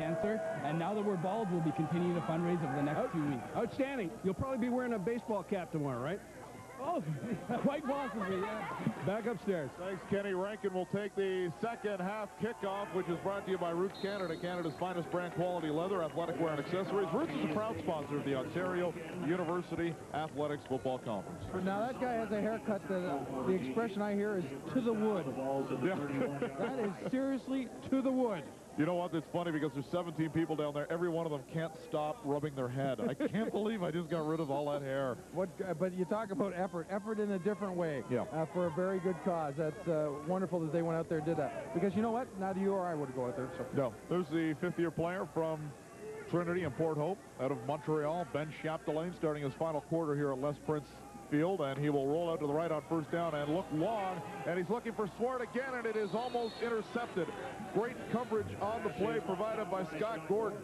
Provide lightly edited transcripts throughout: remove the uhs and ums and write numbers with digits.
cancer, and now that we're bald, we'll be continuing to fundraise over the next 2 weeks. Outstanding. You'll probably be wearing a baseball cap tomorrow, right? Oh, quite possibly, yeah. Back upstairs. Thanks, Kenny. Rankin will take the second half kickoff, which is brought to you by Roots Canada, Canada's finest brand quality leather, athletic wear, and accessories. Roots is a proud sponsor of the Ontario University Athletics Football Conference. Now, that guy has a haircut that the expression I hear is to the wood. Yeah. That is seriously to the wood. You know what? It's funny because there's 17 people down there. Every one of them can't stop rubbing their head. I can't believe I just got rid of all that hair. But you talk about effort in a different way. Yeah. For a very good cause. That's wonderful that they went out there and did that. Because you know what? Neither you or I would go out there. So. No. There's the fifth-year player from Trinity and Port Hope out of Montreal, Ben Chapdelaine, starting his final quarter here at Les Prince Field, and he will roll out to the right on first down and look long, and he's looking for Swart again, and it is almost intercepted. Great coverage on the play provided by Scott Gordon.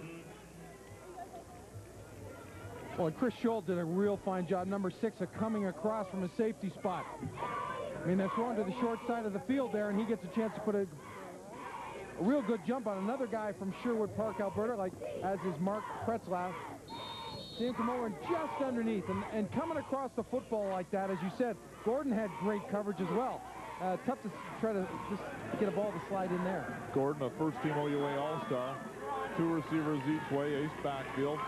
Well, and Chris Scholl did a real fine job, number 6, of coming across from a safety spot. I mean, they're throwing to the short side of the field there, and he gets a chance to put a real good jump on another guy from Sherwood Park, Alberta, like as is Mark Pretzlaff. See him come over and just underneath, and coming across the football like that, as you said, Gordon had great coverage as well. Tough to try to just get a ball to slide in there. Gordon, a first-team OUA All-Star. 2 receivers each way, ace backfield.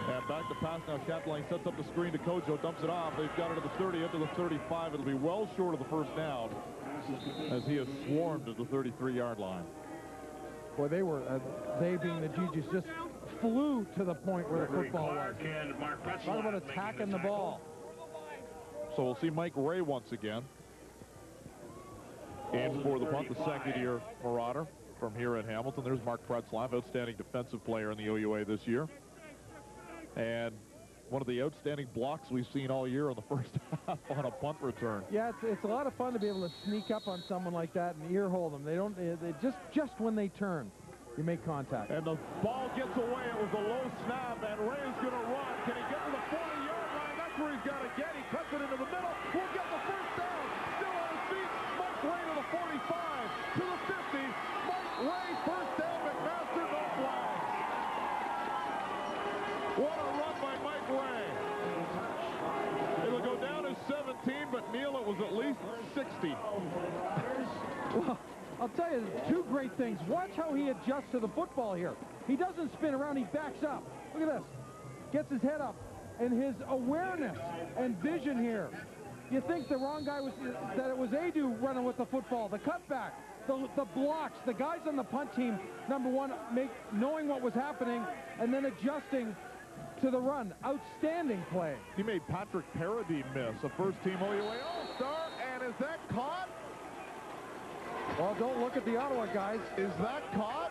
And back to pass now. Chapdelaine sets up the screen to Kojo, dumps it off. They've got it at the 30, up to the 35. It'll be well short of the first down as he has swarmed at the 33-yard line. Boy, they being the Gigi's, just flew to the point where the football was. Talk about attacking the ball. So we'll see Mike Ray once again in for the punt, the second-year Marauder from here at Hamilton. There's Mark Pretzlaff, outstanding defensive player in the OUA this year. And one of the outstanding blocks we've seen all year on the first half on a punt return. Yeah, it's a lot of fun to be able to sneak up on someone like that and ear hold them. They just when they turn, you make contact. And the ball gets away. It was a low snap, and Ray's going to run. Can he get to the 40-yard line? That's where he's got to get. He cuts it into the middle. We'll get the first down. Still on his feet. Mike Ray to the 45, to the 50. Mike Ray, first down. McMaster, no flags. What a run by Mike Ray. It'll go down as 17, but Neil, it was at least 60. Well, I'll tell you, 2 great things. Watch how he adjusts to the football here. He doesn't spin around, he backs up. Look at this. Gets his head up. And his awareness and vision here. You think the wrong guy was, that it was Adu running with the football. The cutback, the blocks, the guys on the punt team, number 1, knowing what was happening and then adjusting to the run. Outstanding play. He made Patrick Paradis miss, a first-team OUA All-Star, and is that caught? Well, don't look at the Ottawa guys. Is that caught?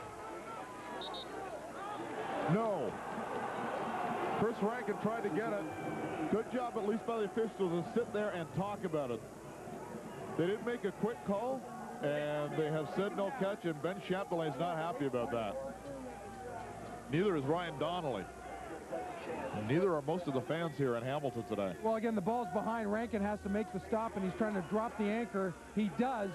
No. Chris Rankin tried to get it. Good job, at least by the officials, to sit there and talk about it. They didn't make a quick call, and they have said no catch, and Ben Chapdelaine's not happy about that. Neither is Ryan Donnelly. Neither are most of the fans here in Hamilton today. Well, again, the ball's behind. Rankin has to make the stop, and he's trying to drop the anchor. He does.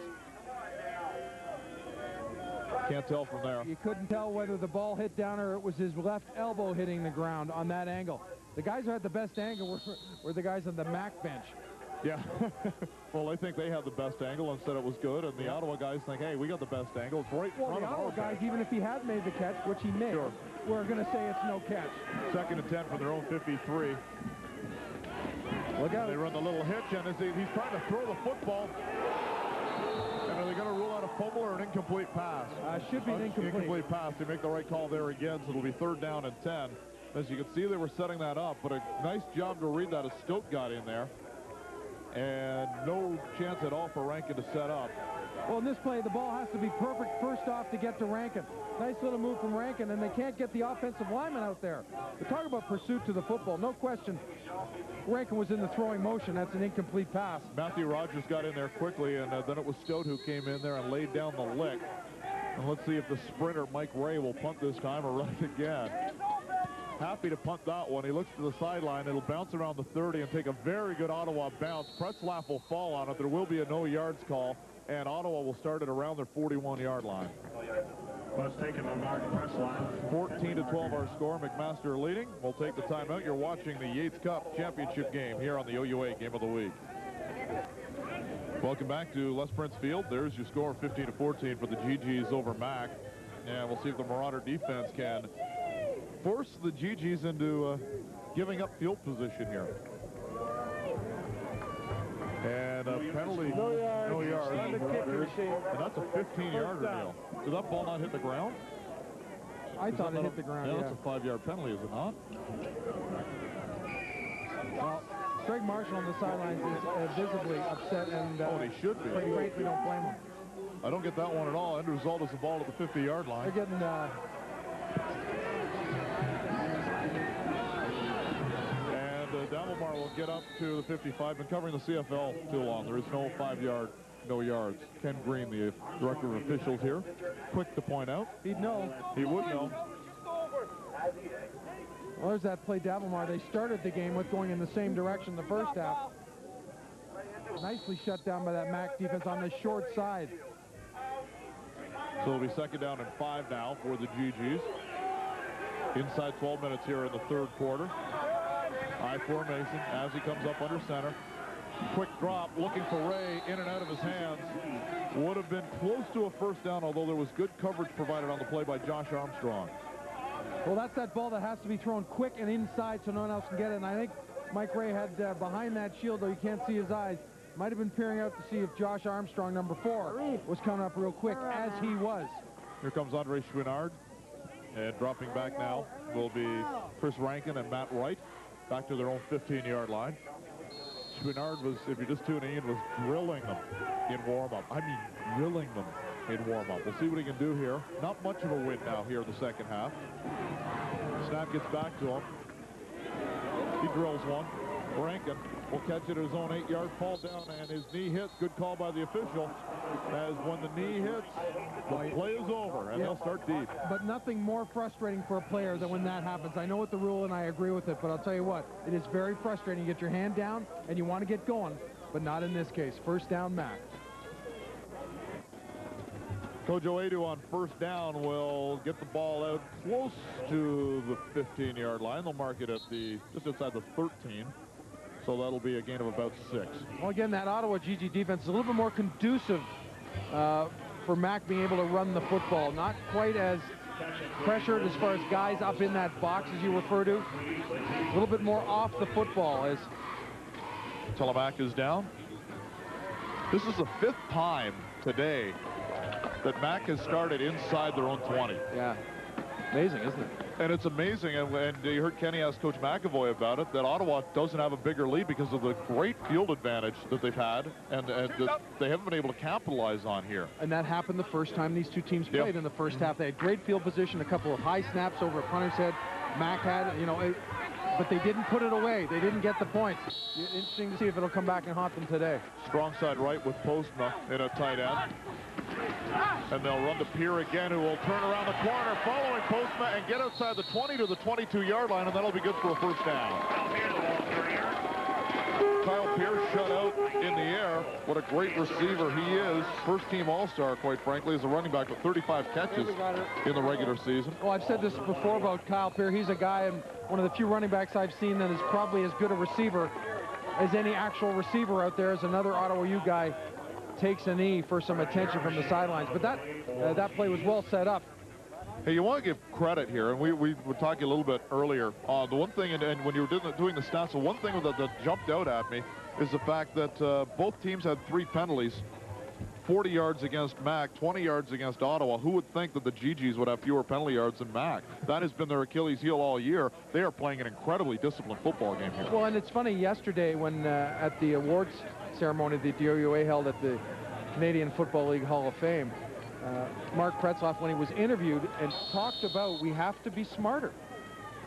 Can't tell from there. You couldn't tell whether the ball hit down or it was his left elbow hitting the ground on that angle. The guys who had the best angle were the guys on the MAC bench. Yeah. Well, I think they had the best angle and said it was good, and the Ottawa guys think, hey, we got the best angle. It's right in front of our Ottawa guys, even if he had made the catch, which he made, we're going to say it's no catch. 2nd and 10 from their own 53. Look out. They run the little hitch, and he's trying to throw the football. And are they going to rule out a fumble or an incomplete pass? Should be an incomplete pass. They make the right call there again, so it'll be 3rd down and 10. As you can see, they were setting that up, but a nice job to read that as Stoke got in there. And no chance at all for Rankin to set up. Well, in this play, the ball has to be perfect first off to get to Rankin. Nice little move from Rankin, and they can't get the offensive lineman out there. But talk about pursuit to the football. No question, Rankin was in the throwing motion. That's an incomplete pass. Matthew Rogers got in there quickly, and then it was Stout who came in there and laid down the lick. And let's see if the sprinter, Mike Ray, will punt this time or run it again. Happy to punt that one. He looks to the sideline. It'll bounce around the 30 and take a very good Ottawa bounce. Pretzlaff will fall on it. There will be a no yards call, and Ottawa will start it around their 41-yard line. Was taken on Mark Presslov. 14-12 our score. McMaster leading. We'll take the timeout. You're watching the Yates Cup Championship game here on the OUA Game of the Week. Welcome back to Les Prince Field. There's your score, 15-14 for the GGs over Mac. And we'll see if the Marauder defense can force the GGs into giving up field position here. And a penalty, no yards. And that's a 15-yarder, Neil. Did that ball not hit the ground? I thought it hit the ground, yeah. That's a 5-yard penalty, is it not? Well, Greg Marshall on the sidelines is visibly upset, and he should be. Quite frankly, don't blame him. I don't get that one at all. End result is the ball at the 50-yard line. They're getting... Damelmar will get up to the 55. Been covering the CFL too long. There is no 5-yard, no yards. Ken Green, the director of officials here, quick to point out. He'd know. He would know. Well, there's that play Damelmar they started the game with, going in the same direction the first half. Nicely shut down by that Mac defense on the short side. So it'll be second down and 5 now for the GGs. Inside 12 minutes here in the third quarter. High formation as he comes up under center. Quick drop, looking for Ray, in and out of his hands. Would have been close to a first down, although there was good coverage provided on the play by Josh Armstrong. Well, that's that ball that has to be thrown quick and inside so no one else can get it. And I think Mike Ray had behind that shield, though you can't see his eyes, might have been peering out to see if Josh Armstrong, number 4, was coming up real quick, as he was. Here comes Andre Chouinard. And dropping back now will be Chris Rankin and Matt Wright. Back to their own 15-yard line. Chouinard was, if you're just tuning in, was drilling them in warm-up. I mean, drilling them in warm-up. We'll see what he can do here. Not much of a win now here in the second half. Snap gets back to him. He drills one. Rankin will catch it at his own 8-yard, fall down, and his knee hits. Good call by the official, as when the knee hits, the play is over, and they'll start deep. But nothing more frustrating for a player than when that happens. I know what the rule, and I agree with it, but I'll tell you what, it is very frustrating. You get your hand down, and you want to get going, but not in this case. First down, Mac. Kojo Edu on first down will get the ball out close to the 15-yard line. They'll mark it at just outside the 13. So that'll be a gain of about 6. Well, again, that Ottawa GG defense is a little bit more conducive for Mac being able to run the football. Not quite as pressured as far as guys up in that box, as you refer to. A little bit more off the football as Telemac is down. This is the 5th time today that Mac has started inside their own 20. Yeah, amazing, isn't it? And it's amazing, and you heard Kenny ask Coach McAvoy about it, that Ottawa doesn't have a bigger lead because of the great field advantage that they've had, and that they haven't been able to capitalize on here. And that happened the first time these two teams played in the first half. They had great field position, a couple of high snaps over a punter's head. Mac had, but they didn't put it away. They didn't get the points. Interesting to see if it'll come back and haunt them today. Strong side right with Postma in a tight end. And they'll run to Pierre again, who will turn around the corner following Postma and get outside the 20 to the 22-yard line, and that'll be good for a first down. Kyle Pierce shut out in the air. What a great receiver he is. First-team All-Star, quite frankly, as a running back with 35 catches in the regular season. Well, I've said this before about Kyle Pierce. He's a guy, and one of the few running backs I've seen that is probably as good a receiver as any actual receiver out there. As another Ottawa U guy takes a knee for some attention from the sidelines. But that play was well set up. Hey, you want to give credit here, and we were talking a little bit earlier. The one thing, and when you were doing the stats, the one thing that jumped out at me is the fact that both teams had 3 penalties, 40 yards against Mac, 20 yards against Ottawa. Who would think that the GGs would have fewer penalty yards than Mac? That has been their Achilles heel all year. They are playing an incredibly disciplined football game here. Well, and it's funny, yesterday when at the awards ceremony the DOUA held at the Canadian Football League Hall of Fame, Mark Pretzloff, when he was interviewed, and talked about we have to be smarter.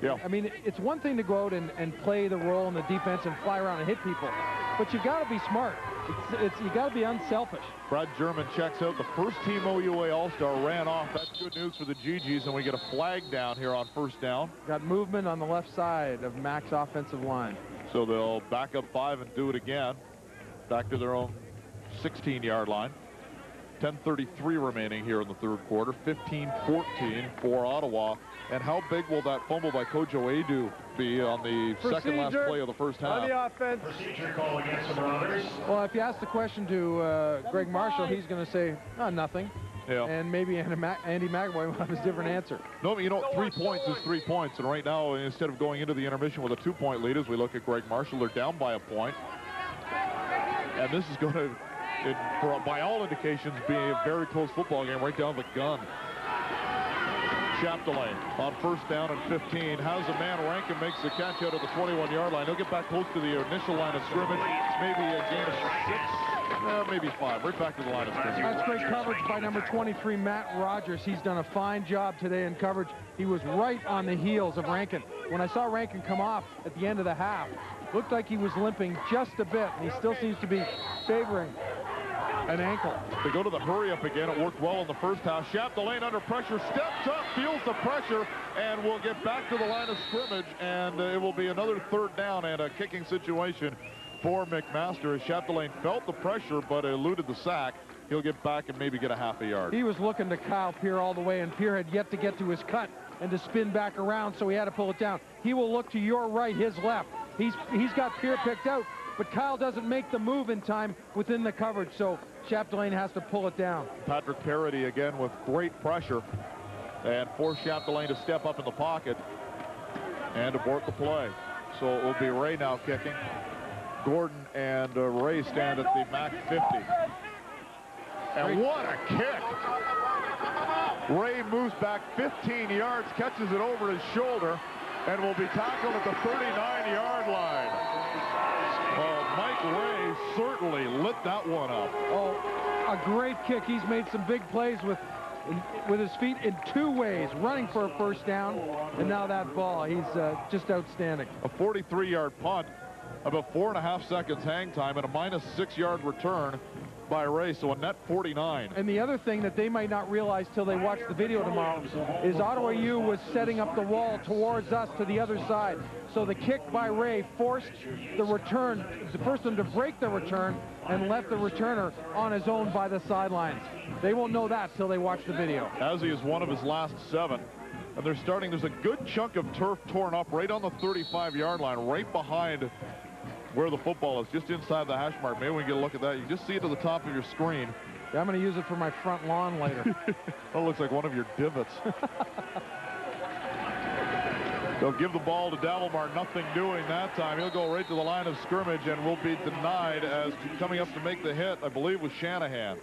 Yeah. I mean, it's one thing to go out and play the role in the defense and fly around and hit people, but you got to be smart. You got to be unselfish. Brad German checks out. The first-team OUA All-Star ran off. That's good news for the GGs, and we get a flag down here on first down. Got movement on the left side of Mac's offensive line. So they'll back up 5 and do it again. Back to their own 16-yard line. 10:33 remaining here in the third quarter. 15-14 for Ottawa. And how big will that fumble by Kojo Edu be on the second last play of the first half? On the offense. Procedure call against the Brothers. Well, if you ask the question to Greg Marshall, he's going to say, oh, nothing. Yeah. And maybe Andy McAvoy will have a different answer. No, you know, 3 points is 3 points. And right now, instead of going into the intermission with a 2-point lead, as we look at Greg Marshall, they're down by a point. And this is going to, by all indications, be a very close football game right down the gun. Chapdelaine on first down and 15. Has a man. Rankin makes the catch out of the 21-yard line. He'll get back close to the initial line of scrimmage. Maybe a gain of 6, maybe 5. Right back to the line of scrimmage. That's great coverage by number 23, Matt Rogers. He's done a fine job today in coverage. He was right on the heels of Rankin. When I saw Rankin come off at the end of the half, looked like he was limping just a bit, and he still seems to be favoring an ankle. They go to the hurry-up again. It worked well in the first half. Chapdelaine under pressure, steps up, feels the pressure, and will get back to the line of scrimmage, and it will be another third down and a kicking situation for McMaster. As Chapdelaine felt the pressure, but eluded the sack. He'll get back and maybe get a half a yard. He was looking to Kyle Peer all the way, and Peer had yet to get to his cut and to spin back around, so he had to pull it down. He will look to your right, his left. He's got Peer picked out, but Kyle doesn't make the move in time within the coverage, so Chapdelaine has to pull it down. Patrick Parody again with great pressure and force Chapdelaine to step up in the pocket and abort the play. So it will be Ray now kicking. Gordon and Ray stand at the MAC 50. And what a kick! Ray moves back 15 yards, catches it over his shoulder, and will be tackled at the 39-yard line. Mike Ray certainly lit that one up. Oh, a great kick. He's made some big plays with his feet in 2 ways, running for a first down, and now that ball. He's just outstanding. A 43-yard punt, about 4.5 seconds hang time, and a -6-yard return by Ray, so a net 49. And the other thing that they might not realize till they watch the video tomorrow is Ottawa U was setting up the wall towards us to the other side. So the kick by Ray forced the return, forced them to break the return and left the returner on his own by the sidelines. They won't know that till they watch the video. As he is one of his last 7. And they're starting, there's a good chunk of turf torn up right on the 35-yard line, right behind where the football is, just inside the hash mark. Maybe we can get a look at that. You just see it to the top of your screen. Yeah, I'm going to use it for my front lawn later. That looks like one of your divots. They'll give the ball to Davelmar, nothing doing that time. He'll go right to the line of scrimmage and will be denied, as coming up to make the hit, I believe, was Shanahan.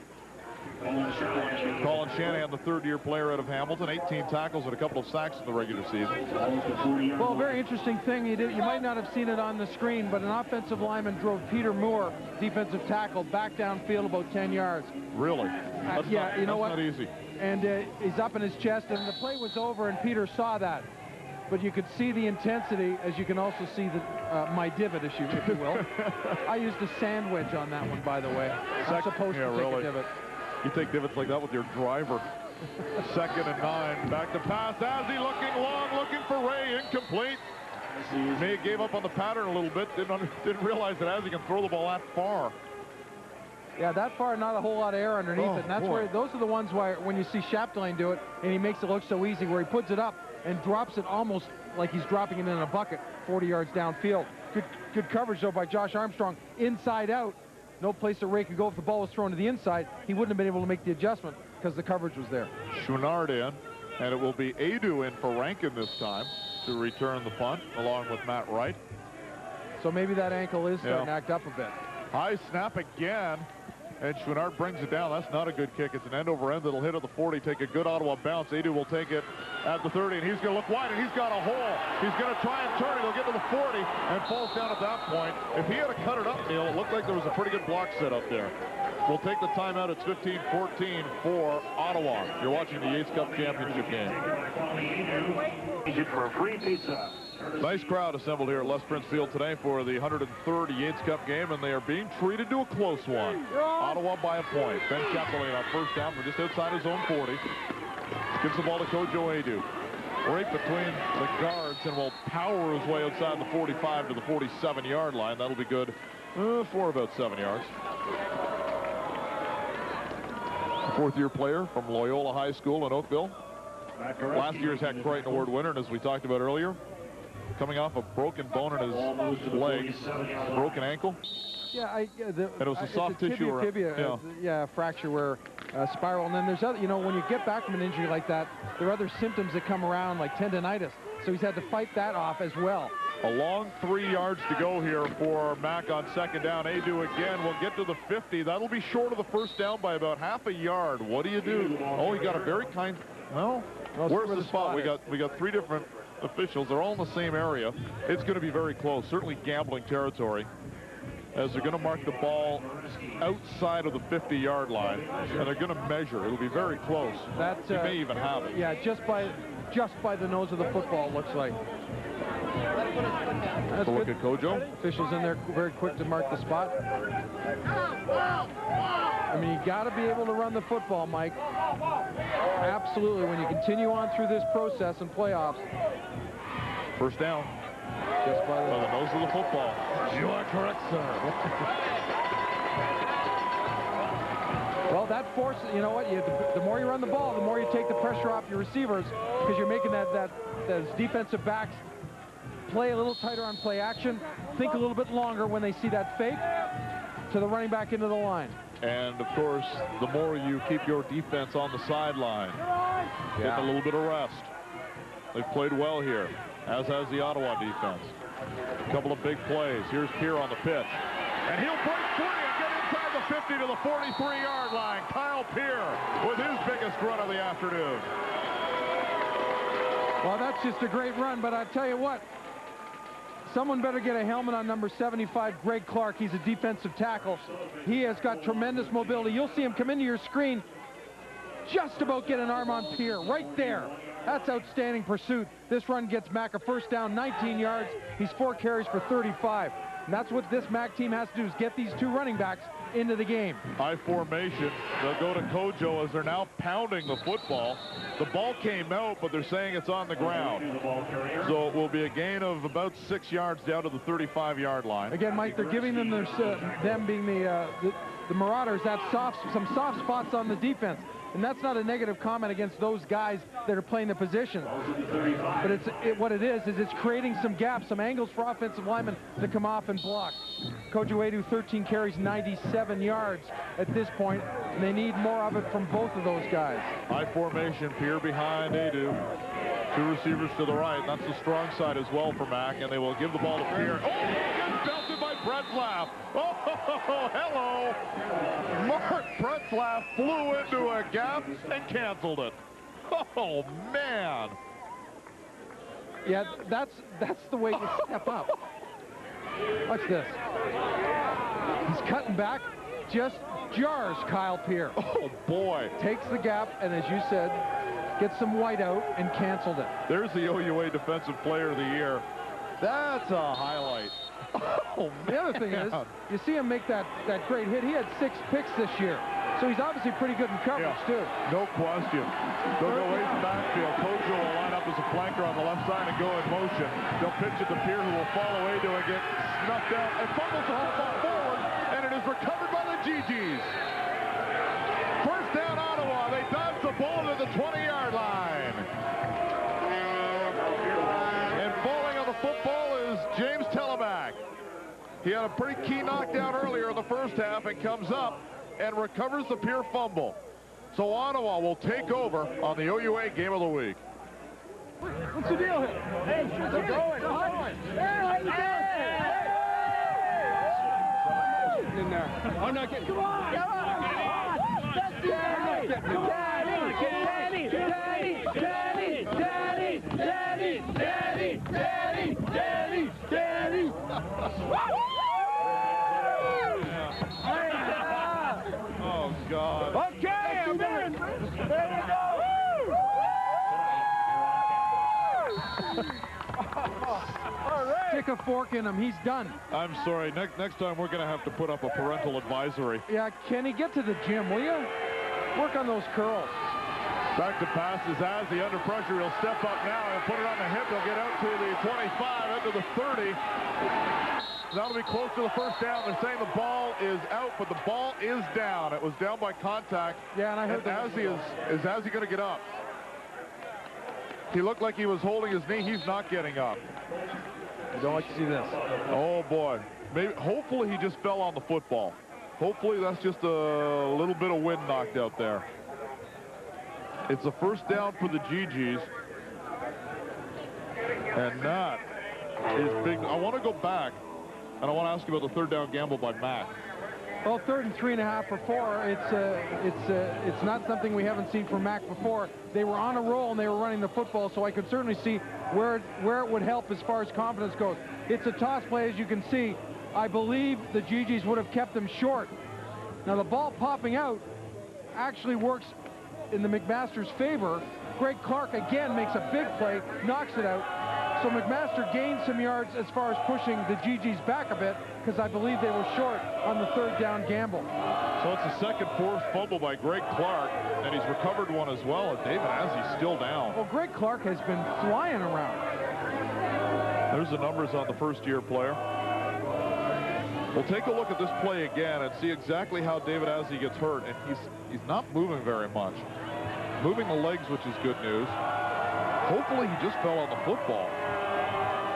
Colin Shanahan, the third-year player out of Hamilton, 18 tackles and a couple of sacks in the regular season. Well, very interesting thing. You might not have seen it on the screen, but an offensive lineman drove Peter Moore, defensive tackle, back downfield about 10 yards. Really? Yeah, you know what? That's not easy. And he's up in his chest, and the play was over, and Peter saw that. But you could see the intensity, as you can also see the my divot issue, if you will. I used a sandwich on that one, by the way. I'm supposed to take a divot. You take divots like that with your driver. 2nd and 9. Back to pass. Azzy looking long, looking for Ray. Incomplete. May have gave up on the pattern a little bit. Didn't realize that Azzy can throw the ball that far. Yeah, that far, not a whole lot of air underneath it. And that's where those are the ones where when you see Chapdelaine do it, and he makes it look so easy, where he puts it up and drops it almost like he's dropping it in a bucket 40 yards downfield. Good coverage, though, by Josh Armstrong. Inside out. No place that Ray could go if the ball was thrown to the inside. He wouldn't have been able to make the adjustment because the coverage was there. Chouinard in, and it will be Edu in for Rankin this time to return the punt, along with Matt Wright. So maybe that ankle is starting to act up a bit. High snap again, and Chouinard brings it down. That's not a good kick. It's an end-over-end that'll hit at the 40, take a good Ottawa bounce. Edu will take it at the 30, and he's going to look wide, and he's got a hole. He's going to try and turn it. He'll get to the 40 and falls down at that point. If he had cut it up, Neil, it looked like there was a pretty good block set up there. We'll take the timeout. It's 15-14 for Ottawa. You're watching the Yates Cup Championship game. For a free pizza. Nice crowd assembled here at Les Prince Field today for the 103rd Yates Cup game, and they are being treated to a close one. Ottawa by a point. Ben Chapdelaine on first down from just outside his own 40. Gives the ball to Kojo Edu. Right between the guards, and will power his way outside the 45 to the 47-yard line. That'll be good for about 7 yards. fourth-year player from Loyola High School in Oakville. Last year's Heck Crichton Award winner, and as we talked about earlier, coming off a broken bone in his leg, broken ankle. Yeah, and it was a soft tissue tibia, fracture where spiral. And then there's other, when you get back from an injury like that, there are other symptoms that come around like tendonitis. So he's had to fight that off as well. A long 3 yards to go here for Mac on second down. Adu again will get to the 50. That'll be short of the first down by about half a yard. What do you do? Oh, he got a very kind. Well, where's the spot? We got 3 different officials. They're all in the same area. It's going to be very close. Certainly gambling territory, as they're going to mark the ball outside of the 50-yard line, and they're going to measure. It'll be very close. He may even have it. Yeah, just by the nose of the football, looks like. That's a look at Kojo. Officials in there very quick to mark the spot. I mean, you got to be able to run the football, Mike. Absolutely. When you continue on through this process in playoffs. First down. Just by the nose of the football. You are correct, sir. Well, that forces, you know what, the more you run the ball, the more you take the pressure off your receivers, because you're making those defensive backs play a little tighter on play action, think a little bit longer when they see that fake to the running back into the line. And, of course, the more you keep your defense on the sideline, getting a little bit of rest. They've played well here, as has the Ottawa defense. A couple of big plays. Here's Pierre on the pitch. And he'll break free and get inside the 50 to the 43-yard line. Kyle Pierre with his biggest run of the afternoon. Well, that's just a great run, but I tell you what, someone better get a helmet on number 75, Greg Clark. He's a defensive tackle. He has got tremendous mobility. You'll see him come into your screen, just about get an arm on Pierre, right there. That's outstanding pursuit. This run gets Mac a first down, 19 yards. He's 4 carries for 35. And that's what this Mac team has to do, is get these 2 running backs into the game. High formation. They'll go to Kojo as they're now pounding the football. The ball came out, but they're saying it's on the ground. So it will be a gain of about 6 yards down to the 35-yard line. Again, Mike, they're giving them them being the Marauders, some soft spots on the defense. And that's not a negative comment against those guys that are playing the position. But what it is it's creating some gaps, some angles for offensive linemen to come off and block. Kojo Adu, 13 carries, 97 yards at this point, and they need more of it from both of those guys. High formation, Pierre behind Adu. 2 receivers to the right. That's the strong side as well for Mac, and they will give the ball to Pierre. Oh, gets belted by Bretzlaff. Oh, hello. Mark Bretzlaff flew into a gap and canceled it. Oh, man. Yeah, that's the way you step up. Watch this. He's cutting back, just jars Kyle Pierre. Oh, boy. Takes the gap, and as you said, gets some white out and canceled it. There's the OUA Defensive Player of the Year. That's a highlight. Oh, man. The other thing is, you see him make that great hit. He had 6 picks this year, so he's obviously pretty good in coverage, too. No question. They'll go away from backfield. Kojo will line up as a flanker on the left side and go in motion. They'll pitch it to Pierre, who will follow Adu and get snuffed out and fumbles the football forward, and it is recovered by the GGs. First down, Ottawa. They dodge the ball to the 20-yard line. And falling on the football is James Telemack. He had a pretty key knockdown earlier in the first half and comes up and recovers the Pierre fumble. So Ottawa will take over on the OUA Game of the Week. What's the deal here? Hey, they're going. In there. I'm not getting. Come on! Come on! That's Daddy! Daddy! Daddy! Daddy! Daddy! Daddy! Daddy! Daddy! Daddy! Daddy! Oh, God. Okay, I'm in! There we go! All right. Stick a fork in him. He's done. I'm sorry. Next time we're going to have to put up a parental advisory. Yeah, Kenny, get to the gym, will you? Work on those curls. Back to passes as the under pressure. He'll step up now and put it on the hip. He'll get out to the 25, into the 30. That'll be close to the first down. They're saying the ball is out, but the ball is down. It was down by contact. Yeah, and I heard as he is Azzi going to get up? He looked like he was holding his knee. He's not getting up. You don't like to see this. Oh, boy. Maybe, hopefully he just fell on the football. Hopefully that's just a little bit of wind knocked out there. It's a first down for the GGs. And that is big. I want to go back, and I want to ask you about the third down gamble by Mac. Well, 3rd and 3.5 for 4. It's not something we haven't seen from Mac before. They were on a roll and they were running the football, so I could certainly see where it would help as far as confidence goes. It's a toss play, as you can see. I believe the GGs would have kept them short. Now the ball popping out actually works in the McMaster's favor. Greg Clark again makes a big play, knocks it out. So McMaster gained some yards as far as pushing the GGs back a bit, because I believe they were short on the third down gamble. So it's the second forced fumble by Greg Clark, and he's recovered one as well, and David Azzi's still down. Well, Greg Clark has been flying around. There's the numbers on the first-year player. We'll take a look at this play again and see exactly how David Azzi gets hurt, and he's not moving very much. Moving the legs, which is good news. Hopefully he just fell on the football.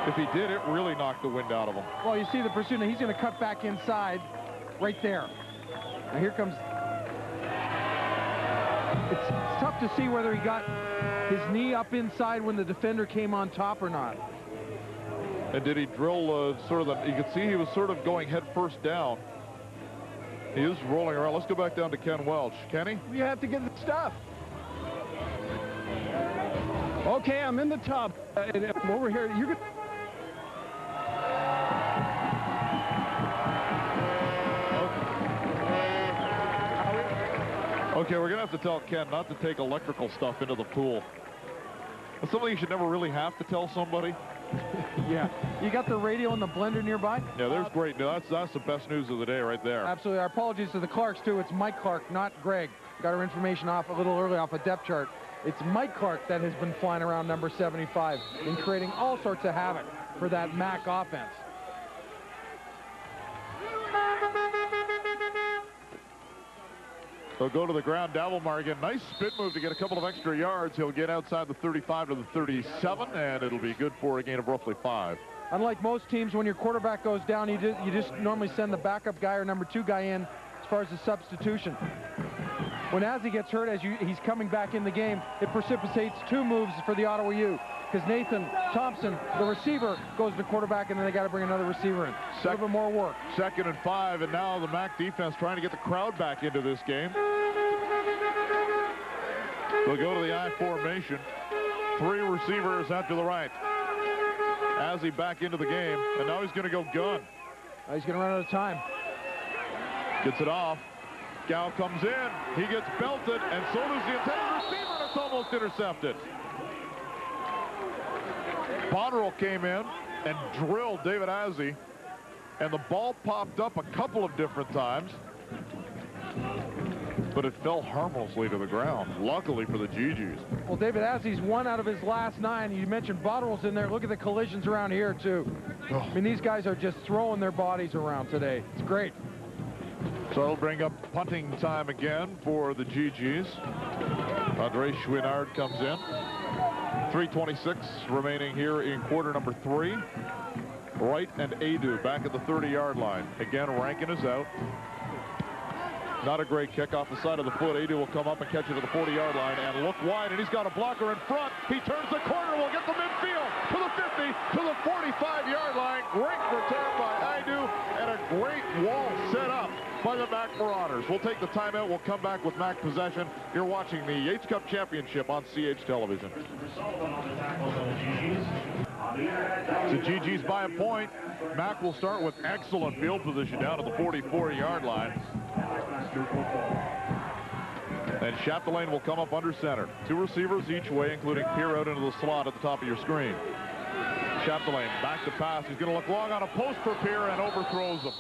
If he did, it really knocked the wind out of him. Well, you see the pursuit, and he's going to cut back inside right there. Now here comes... It's tough to see whether he got his knee up inside when the defender came on top or not. And did he drill sort of the... You could see he was sort of going head first down. He is rolling around. Let's go back down to Ken Welch. Kenny? You have to get the stuff. Okay, I'm in the tub. And I'm over here. You could... Okay, we're going to have to tell Ken not to take electrical stuff into the pool. That's something you should never really have to tell somebody. Yeah. You got the radio and the blender nearby? Yeah, there's great news. That's the best news of the day right there. Absolutely. Our apologies to the Clarks, too. It's Mike Clark, not Greg. Got our information off a little early off a depth chart. It's Mike Clark that has been flying around number 75 and creating all sorts of havoc for that MAC offense. They'll go to the ground. Davelmar again. Nice spin move to get a couple of extra yards. He'll get outside the 35 to the 37, and it'll be good for a gain of roughly 5. Unlike most teams, when your quarterback goes down, you just normally send the backup guy or number 2 guy in as far as the substitution. When Azzi gets hurt, as he's coming back in the game, it precipitates 2 moves for the Ottawa U, because Nathan Thompson, the receiver, goes to quarterback, and then they got to bring another receiver in. A little bit more work. 2nd and 5, and now the MAC defense trying to get the crowd back into this game. They'll go to the I formation. 3 receivers out to the right. Azzi back into the game, and now he's going to go gun. He's going to run out of time. Gets it off. Gow comes in. He gets belted, and so does the intended receiver, and it's almost intercepted. Botterill came in and drilled David Azzi, and the ball popped up a couple of different times, but it fell harmlessly to the ground, luckily for the GGs. Well, David Azzi's 1 out of his last 9. You mentioned Botterill's in there. Look at the collisions around here, too. I mean, these guys are just throwing their bodies around today. It's great. So it'll bring up punting time again for the GGs. Andre Chouinard comes in. 3:26 remaining here in quarter number 3. Wright and Adu back at the 30-yard line. Again, Rankin is out. Not a great kick off the side of the foot. Adu will come up and catch it at the 40-yard line and look wide, and he's got a blocker in front. He turns the corner, will get the midfield to the 50, to the 45-yard line. Great return by Adu, and a great wall set up by the MAC Marauders. We'll take the timeout. We'll come back with MAC possession. You're watching the Yates Cup Championship on CH Television. The GGs by a point. MAC will start with excellent field position down at the 44-yard line. And Chapdelaine will come up under center. 2 receivers each way, including Pierre out into the slot at the top of your screen. Chapdelaine back to pass. He's going to look long on a post for Pierre and overthrows him.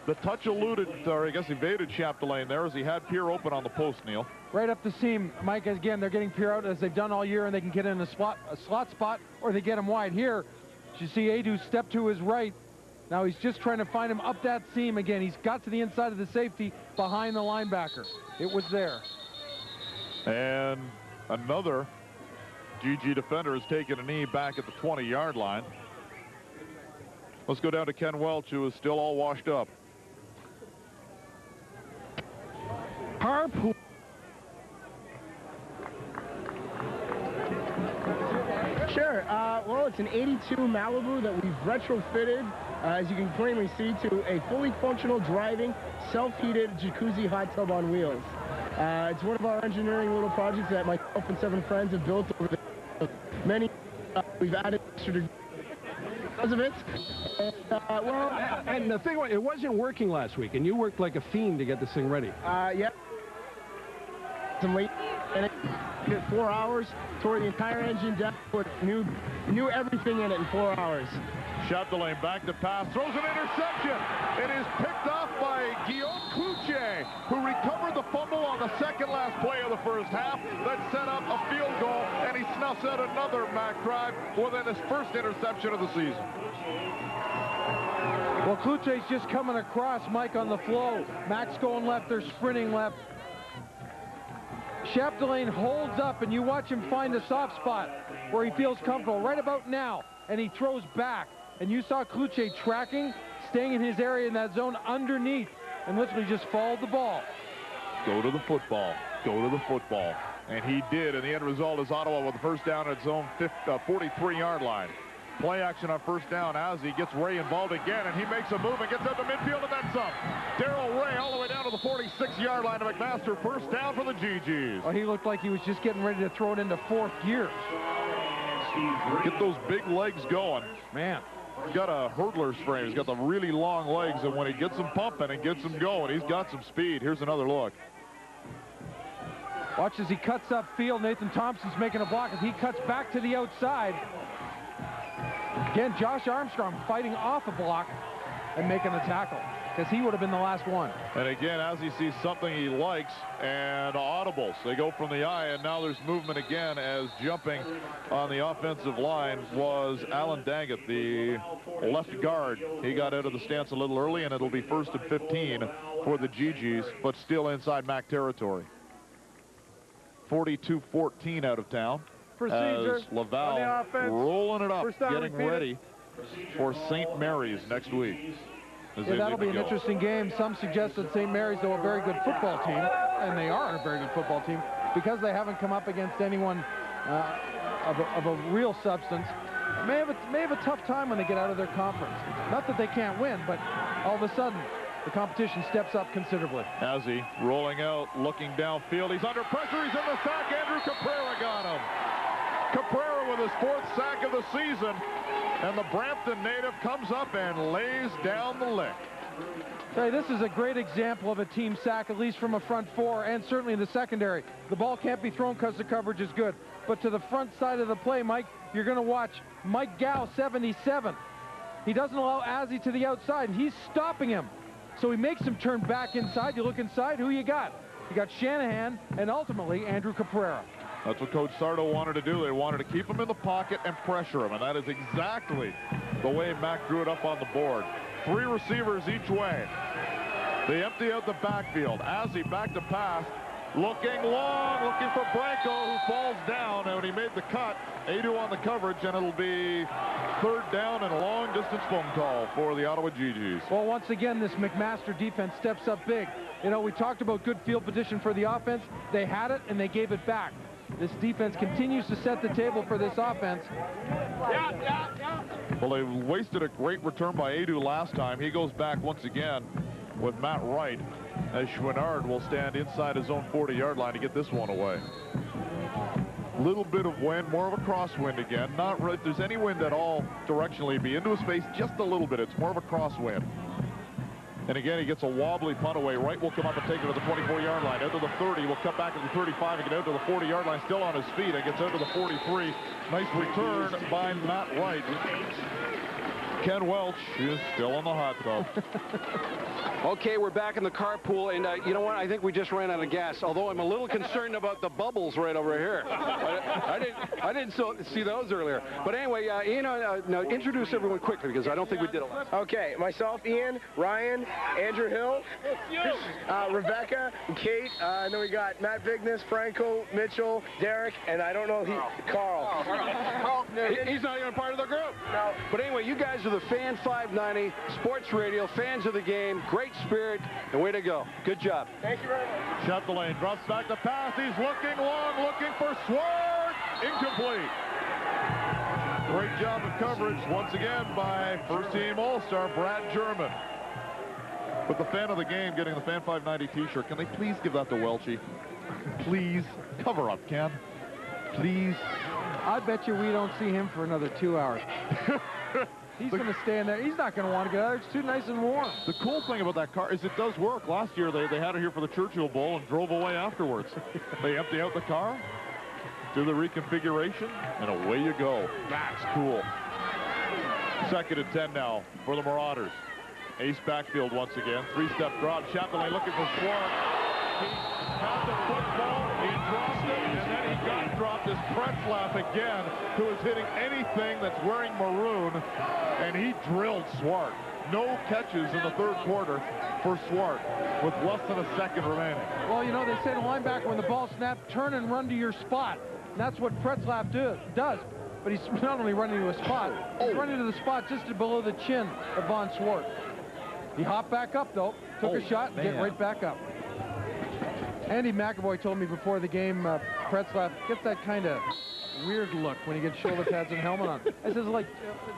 The touch eluded, or I guess evaded Chapdelaine there as he had Pierre open on the post, Neil. Right up the seam, Mike. Again, they're getting Pierre out as they've done all year, and they can get in a slot spot, or they get him wide. Here, you see Adu step to his right, Now he's just trying to find him up that seam again. He's got to the inside of the safety behind the linebacker. It was there. And another GG defender has taken a knee back at the 20-yard line. Let's go down to Ken Welch, who is still all washed up. Harp. Sure. Well, it's an 82 Malibu that we've retrofitted, as you can plainly see, to a fully functional driving, self-heated jacuzzi hot tub on wheels. It's one of our engineering little projects that myself and 7 friends have built over the many. We've added extra degrees because of it. And the thing was, it wasn't working last week, and you worked like a fiend to get this thing ready. Yeah. Some late in it. 4 hours, tore the entire engine down, put new everything in it in 4 hours. Chapdelaine back to pass, throws an interception. It is picked off by Guillaume Cloutier, who recovered the fumble on the second last play of the first half. That set up a field goal, and he snuffs out another Mac drive within his first interception of the season. Well, Cloutier's just coming across, Mike, on the flow. Mac's going left, they're sprinting left. Chapdelaine holds up, and you watch him find a soft spot where he feels comfortable right about now, and he throws back. And you saw Cloutier tracking, staying in his area in that zone underneath, and literally just followed the ball. Go to the football. Go to the football. And he did, and the end result is Ottawa with the first down at his own 43-yard line. Play action on first down as he gets Ray involved again, and he makes a move and gets out to midfield, and then some. Darrell Ray all the way down to the 46-yard line of McMaster. First down for the GGs. Well, he looked like he was just getting ready to throw it into fourth gear. Get those big legs going. Man. He's got a hurdler's frame. He's got the really long legs, and when he gets them pumping and gets them going, he's got some speed. Here's another look. Watch as he cuts upfield. Nathan Thompson's making a block as he cuts back to the outside. Again, Josh Armstrong fighting off a block and making the tackle, because he would have been the last one. And again, as he sees something he likes, and audibles. They go from the eye, and now there's movement again, as jumping on the offensive line was Alan Daggett, the left guard. He got out of the stance a little early, and it'll be 1st and 15 for the GGs, but still inside MAC territory. 42-14 out of town. Procedure. As Laval rolling it up, getting ready for St. Mary's next week. Yeah, that'll be an interesting game. Some suggest that St. Mary's, though, a very good football team, and they are a very good football team, because they haven't come up against anyone of a real substance, may have a tough time when they get out of their conference. Not that they can't win, but all of a sudden, the competition steps up considerably. As he rolling out, looking downfield. He's under pressure. He's in the sack. Andrew Caprera got him. Caprera with his 4th sack of the season. And the Brampton native comes up and lays down the lick. Hey, this is a great example of a team sack, at least from a front four, and certainly in the secondary. The ball can't be thrown because the coverage is good. But to the front side of the play, Mike, you're going to watch Mike Gow, 77. He doesn't allow Azzi to the outside. He's stopping him. So he makes him turn back inside. You look inside, who you got? You got Shanahan and ultimately Andrew Caprera. That's what Coach Sardo wanted to do. They wanted to keep him in the pocket and pressure him, and that is exactly the way Mac drew it up on the board. 3 receivers each way. They empty out the backfield. Azzi back to pass. Looking long, looking for Branco, who falls down, and when he made the cut, Adu on the coverage, and it'll be 3rd down and a long-distance phone call for the Ottawa GGs. Well, once again, this McMaster defense steps up big. You know, we talked about good field position for the offense. They had it, and they gave it back. This defense continues to set the table for this offense. Well, they wasted a great return by Adu last time. He goes back once again with Matt Wright, as Chouinard will stand inside his own 40-yard line to get this one away. Little bit of wind, more of a crosswind again. Not really, if there's any wind at all directionally, be into his face just a little bit. It's more of a crosswind. And again, he gets a wobbly punt away. Wright will come up and take it to the 24-yard line. Out to the 30, will cut back to the 35 and get out to the 40-yard line, still on his feet, and gets out to the 43. Nice return by Matt Wright. Ken Welch is still on the hot tub. Okay, we're back in the carpool, and you know what? I think we just ran out of gas, although I'm a little concerned about the bubbles right over here. I didn't see those earlier. But anyway, Ian, now introduce everyone quickly, because I don't think we did it last time. Okay, myself, Ian, Ryan, Andrew Hill, Rebecca, Kate, and then we got Matt Vignes, Franco, Mitchell, Derek, and I don't know, Carl. He's not even part of the group. No. But anyway, you guys are the Fan 590 Sports Radio, fans of the game, great spirit, and way to go. Good job. Thank you very much. Chapdelaine drops back the pass. He's looking long, looking for Swart. Incomplete. Great job of coverage once again by first-team All-Star Brad German. But the fan of the game getting the Fan 590 T-shirt. Can they please give that to Welchie? Please cover up, Ken. Please. I bet you we don't see him for another 2 hours. He's going to stand there. He's not going to want to get out. It's too nice and warm. The cool thing about that car is it does work. Last year they had it here for the Churchill Bowl and drove away afterwards. They empty out the car, do the reconfiguration, and away you go. That's cool. 2nd and 10 now for the Marauders. Ace backfield once again. 3-step drop. Chapdelaine looking for Swart. He had the football. He dropped it, and then he got dropped as Pretzlaff again, who is hitting anything that's wearing maroon, and he drilled Swart. No catches in the 3rd quarter for Swart with less than a second remaining. Well, you know, they say to linebacker, when the ball snapped, turn and run to your spot. And that's what Pretzlaff does. But he's not only running to a spot, he's running to the spot just below the chin of Von Swart. He hopped back up, though, took a shot, and get right back up. Andy McAvoy told me before the game, Pretzlaff gets that kind of weird look when he gets shoulder pads and helmet on. I says, like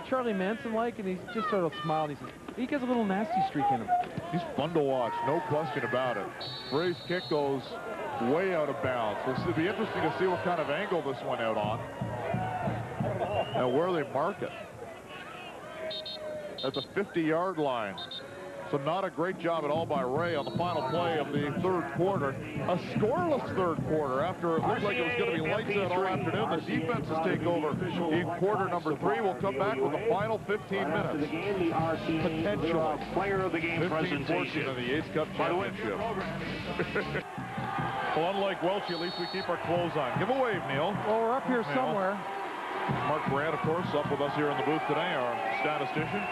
Charlie Manson-like, and he just sort of smiled. He says, he gets a little nasty streak in him. He's fun to watch, no question about it. Bray's kick goes way out of bounds. It'll be interesting to see what kind of angle this went out on and where they mark it. At the 50-yard line. So not a great job at all by Ray on the final play of the 3rd quarter. A scoreless 3rd quarter after it looked like it was going to be lights out all afternoon. The defenses take over in quarter number 3. We'll come back with the final 15 minutes. Potential player of the game 15-14 in the Yates Cup Championship. Well, unlike Welchie, at least we keep our clothes on. Give a wave, Neil. Well, we're up here somewhere. Mark Brand, of course, up with us here in the booth today, our statistician.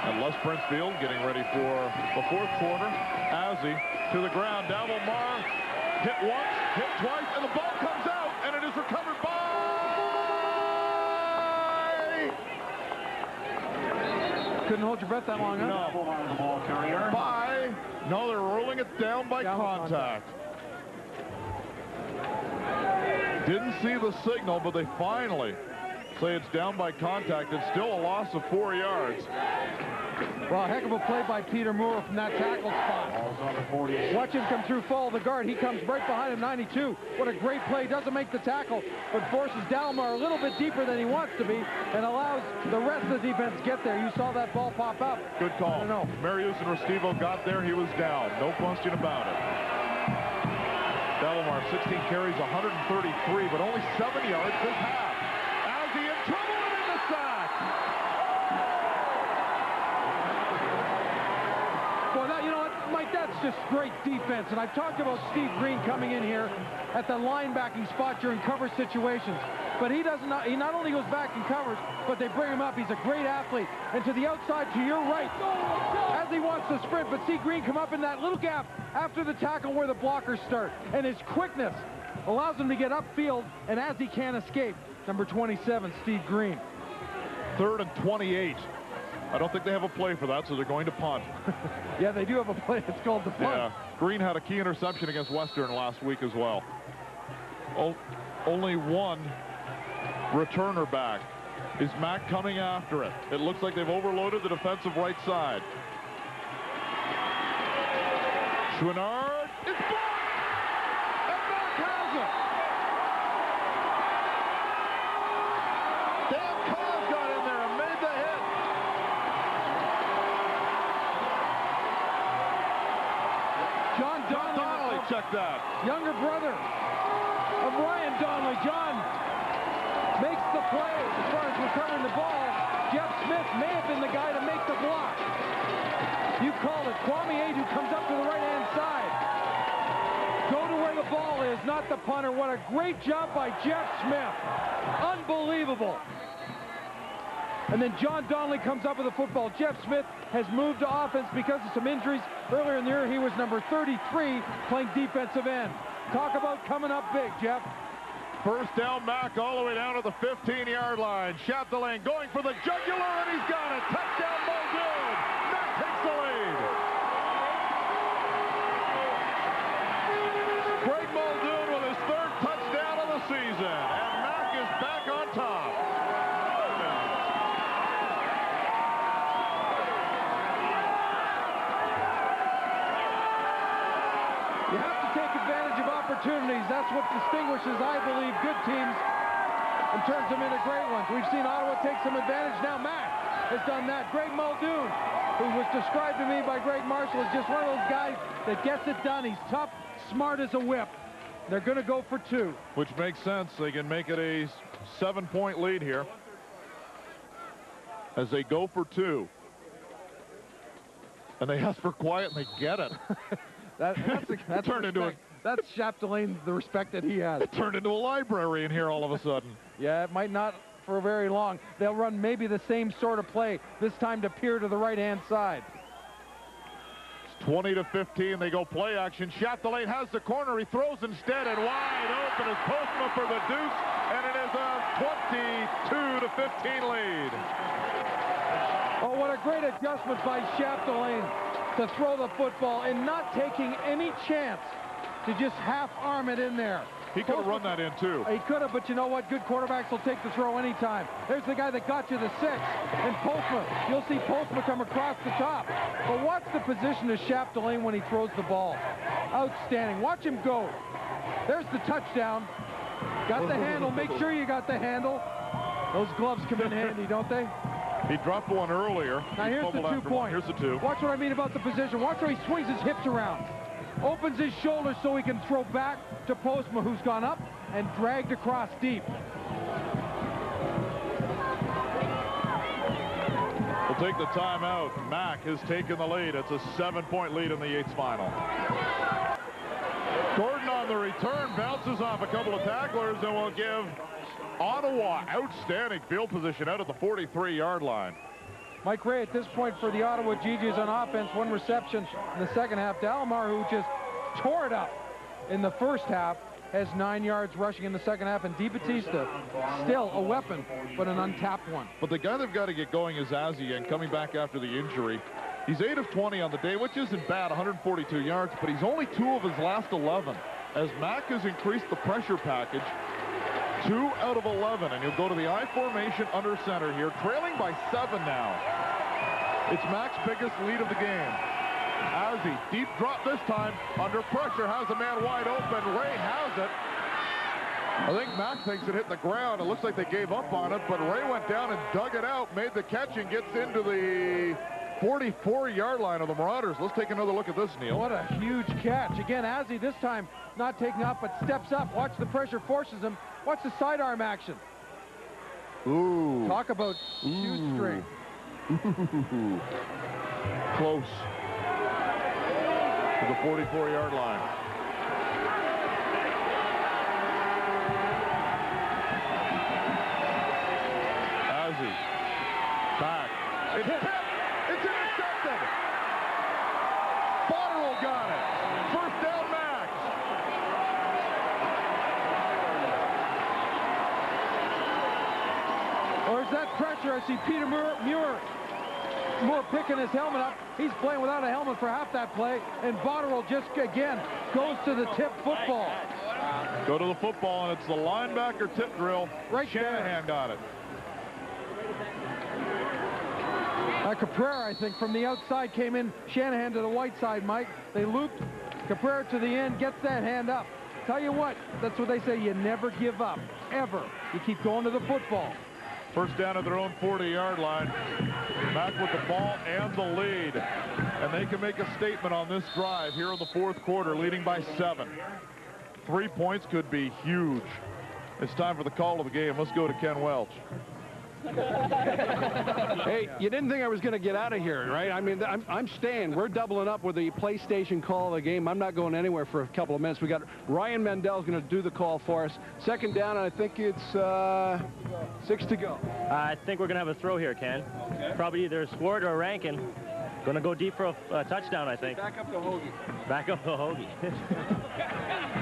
And Les Princefield getting ready for the 4th quarter. Azzi to the ground. Davilmar hit once, hit twice, and the ball comes out, and it is recovered by... Couldn't hold your breath that long, huh? No, they're rolling it down by contact. Didn't see the signal, but they finally say it's down by contact. It's still a loss of 4 yards. Well, a heck of a play by Peter Moore from that tackle spot. Watch him come through, follow the guard. He comes right behind him, 92. What a great play. Doesn't make the tackle, but forces Dalmar a little bit deeper than he wants to be and allows the rest of the defense to get there. You saw that ball pop up. Good call. I don't know. Marius and Restivo got there. He was down. No question about it. Dalmar, 16 carries, 133, but only 7 yards this half. Azzi in trouble and in the sack. Well, now, you know what, Mike, that's just great defense. And I've talked about Steve Green coming in here at the linebacking spot during cover situations. But he not only goes back and covers, but they bring him up. He's a great athlete. And to the outside, to your right, as he wants to sprint, but see Green come up in that little gap after the tackle where the blockers start. And his quickness allows him to get upfield, and as he can't escape, number 27, Steve Green. 3rd and 28. I don't think they have a play for that, so they're going to punt. Yeah, they do have a play. It's called the punt. Yeah, Green had a key interception against Western last week as well. Only one returner back. Is Mack coming after it? It looks like they've overloaded the defensive right side. Chouinard is blocked! And Mack has it! Dan Cause got in there and made the hit. John Donnelly checked that. Younger brother of Ryan Donnelly. John makes the play as far as recovering the ball. Jeff Smith may have been the guy to make the block. You called it. Kwame Adu comes up to the right-hand side. Go to where the ball is, not the punter. What a great job by Jeff Smith. Unbelievable. And then John Donnelly comes up with the football. Jeff Smith has moved to offense because of some injuries. Earlier in the year, he was number 33 playing defensive end. Talk about coming up big, Jeff. First down, Mack all the way down to the 15-yard line. Chapdelaine going for the jugular, and he's got it. Touchdown, Muldoon. Mack takes the lead. Greg Muldoon with his third touchdown of the season, and Mack is back on top. You have to take advantage of opportunities. That's what distinguishes, I believe, good teams and turns them into great ones. We've seen Ottawa take some advantage. Now Mack has done that. Greg Muldoon, who was described to me by Greg Marshall, is just one of those guys that gets it done. He's tough, smart as a whip. They're going to go for 2. Which makes sense. They can make it a 7-point lead here as they go for 2. And they ask for quiet, and they get it. That's turned into a... That's Chapdelaine, the respect that he has. It turned into a library in here all of a sudden. Yeah, it might not for very long. They'll run maybe the same sort of play, this time to Pierre to the right-hand side. It's 20-15. They go play action. Chapdelaine has the corner. He throws instead, and wide open is Postma for the deuce, and it is a 22-15 lead. Oh, what a great adjustment by Chapdelaine to throw the football and not taking any chance to just half-arm it in there. He could have run that in, too. He could have, but you know what? Good quarterbacks will take the throw anytime. There's the guy that got you the 6. And Postma, you'll see Postma come across the top. But watch the position of Chapdelaine when he throws the ball. Outstanding. Watch him go. There's the touchdown. Got the handle. Make sure you got the handle. Those gloves come in handy, don't they? He dropped one earlier. Now here's the 2 points. Here's the 2. Watch what I mean about the position. Watch how he swings his hips around. Opens his shoulders so he can throw back to Postma, who's gone up and dragged across deep. We'll take the timeout. Mack has taken the lead. It's a 7-point lead in the Yates final. Gordon on the return bounces off a couple of tacklers and will give Ottawa outstanding field position out at the 43-yard line. Mike Ray at this point for the Ottawa GGs on offense, 1 reception in the second half. Dalmar, who just tore it up in the first half, has 9 yards rushing in the second half. And DiBattista, still a weapon, but an untapped one. But the guy they've got to get going is Azzi, and coming back after the injury. He's 8 of 20 on the day, which isn't bad, 142 yards, but he's only 2 of his last 11. As Mack has increased the pressure package, 2 out of 11, and he'll go to the I formation under center here, trailing by 7 now. It's Mack's biggest lead of the game. Azzi, deep drop this time, under pressure, has a man wide open. Ray has it. I think Mack thinks it hit the ground. It looks like they gave up on it, but Ray went down and dug it out, made the catch, and gets into the 44-yard line of the Marauders. Let's take another look at this, Neil. What a huge catch. Again, Azzi this time not taking up, but steps up. Watch the pressure, forces him. Watch the sidearm action. Ooh. Talk about shoestring. Close to the 44-yard line. Azzi. Back. It's hit. It's intercepted. Botterill got it. First down, Max. Or is that pressure? I see Peter Moore picking his helmet up. He's playing without a helmet for half that play. And Botterill just, again, goes to the tip football. Go to the football, and it's the linebacker tip drill. Right Shanahan got it. Caprera, I think, from the outside came in. Shanahan to the white side, Mike. They looped. Caprera to the end, gets that hand up. Tell you what, that's what they say. You never give up, ever. You keep going to the football. First down at their own 40-yard line. Mack with the ball and the lead. And they can make a statement on this drive here in the fourth quarter, leading by 7. 3 points could be huge. It's time for the call of the game. Let's go to Ken Welch. Hey, you didn't think I was going to get out of here, right? I mean, I'm staying. We're doubling up with the PlayStation call of the game. I'm not going anywhere for a couple of minutes. We got Ryan Mendel's going to do the call for us. Second down, and I think it's 6 to go. I think we're going to have a throw here, Ken. Okay. Probably either Swart or Rankin. Going to go deep for a touchdown, I think. Back up the Hoagie. Back up the Hoagie.